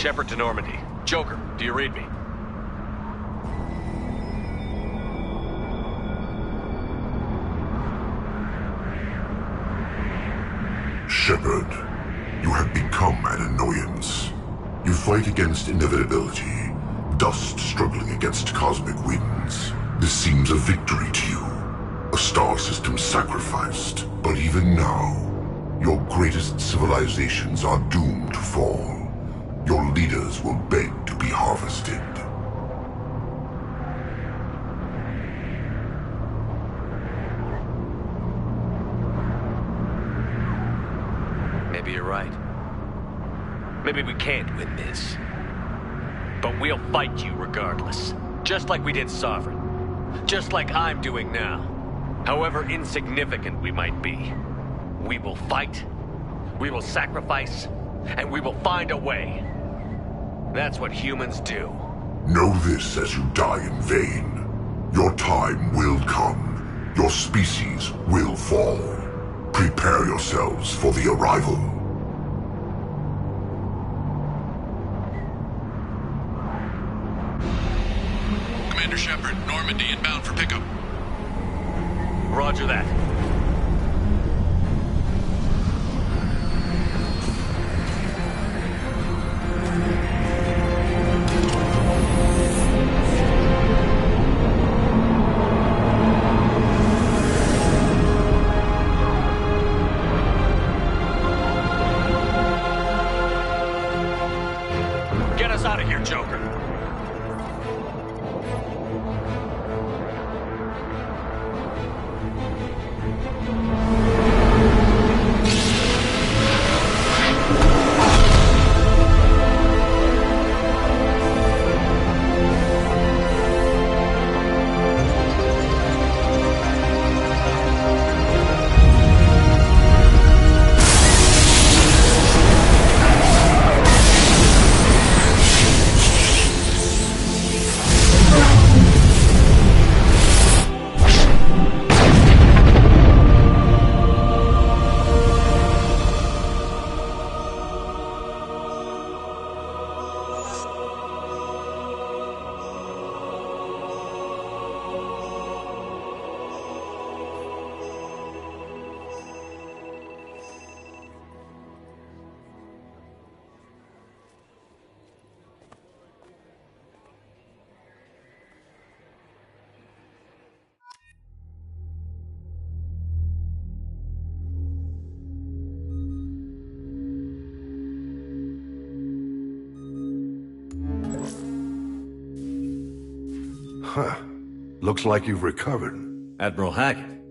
Shepard to Normandy. Joker, do you read me? Shepard, you have become an annoyance. You fight against inevitability, dust struggling against cosmic winds. This seems a victory to you, a star system sacrificed. But even now, your greatest civilizations are doomed to fall. Your leaders will beg to be harvested. Maybe you're right. Maybe we can't win this. But we'll fight you regardless. Just like we did Sovereign. Just like I'm doing now. However insignificant we might be. We will fight, we will sacrifice, and we will find a way. That's what humans do. Know this as you die in vain. Your time will come. Your species will fall. Prepare yourselves for the arrival. Commander Shepard, Normandy inbound for pickup. Roger that. Get us out of here, Joker. Huh. Looks like you've recovered. Admiral Hackett.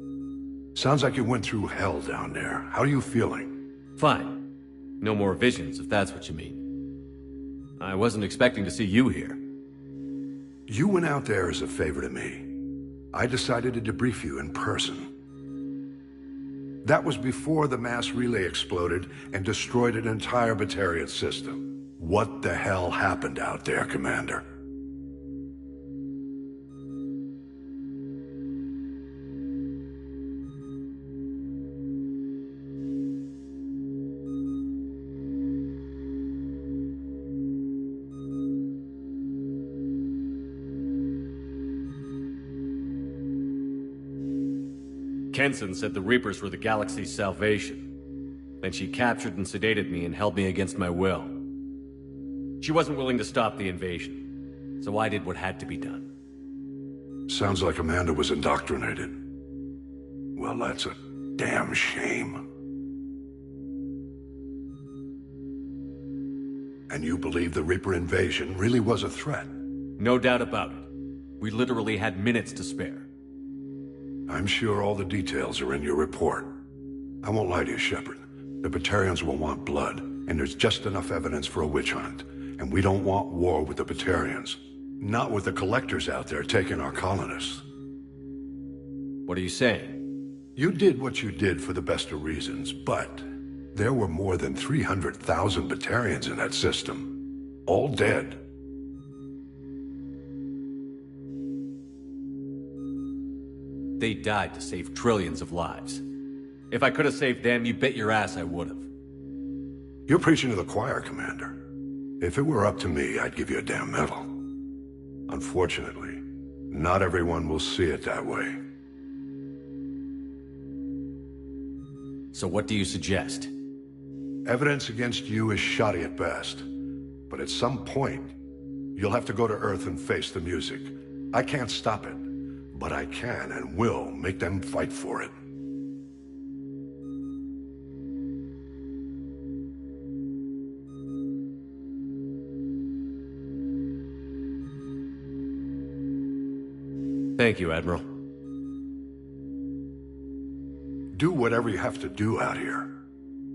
Sounds like you went through hell down there. How are you feeling? Fine. No more visions, if that's what you mean. I wasn't expecting to see you here. You went out there as a favor to me. I decided to debrief you in person. That was before the mass relay exploded and destroyed an entire Batarian system. What the hell happened out there, Commander? Kenson said the Reapers were the galaxy's salvation. Then she captured and sedated me and held me against my will. She wasn't willing to stop the invasion, so I did what had to be done. Sounds like Amanda was indoctrinated. Well, that's a damn shame. And you believe the Reaper invasion really was a threat? No doubt about it. We literally had minutes to spare. I'm sure all the details are in your report. I won't lie to you, Shepard. The Batarians will want blood, and there's just enough evidence for a witch hunt. And we don't want war with the Batarians. Not with the collectors out there taking our colonists. What are you saying? You did what you did for the best of reasons, but there were more than 300,000 Batarians in that system. All dead. They died to save trillions of lives. If I could have saved them, you bet your ass I would have. You're preaching to the choir, Commander. If it were up to me, I'd give you a damn medal. Unfortunately, not everyone will see it that way. So what do you suggest? Evidence against you is shoddy at best. But at some point, you'll have to go to Earth and face the music. I can't stop it, but I can and will make them fight for it. Thank you, Admiral. Do whatever you have to do out here.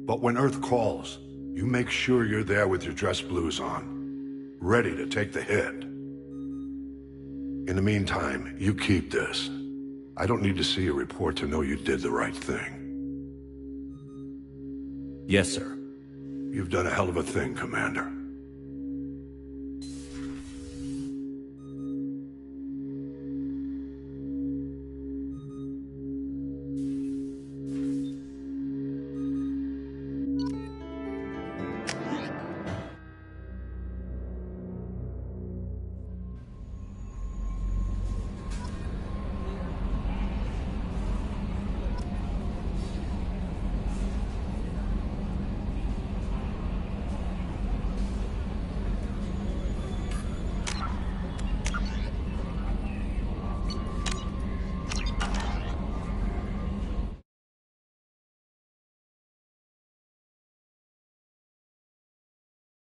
But when Earth calls, you make sure you're there with your dress blues on, ready to take the hit. In the meantime, you keep this. I don't need to see a report to know you did the right thing. Yes, sir. You've done a hell of a thing, Commander.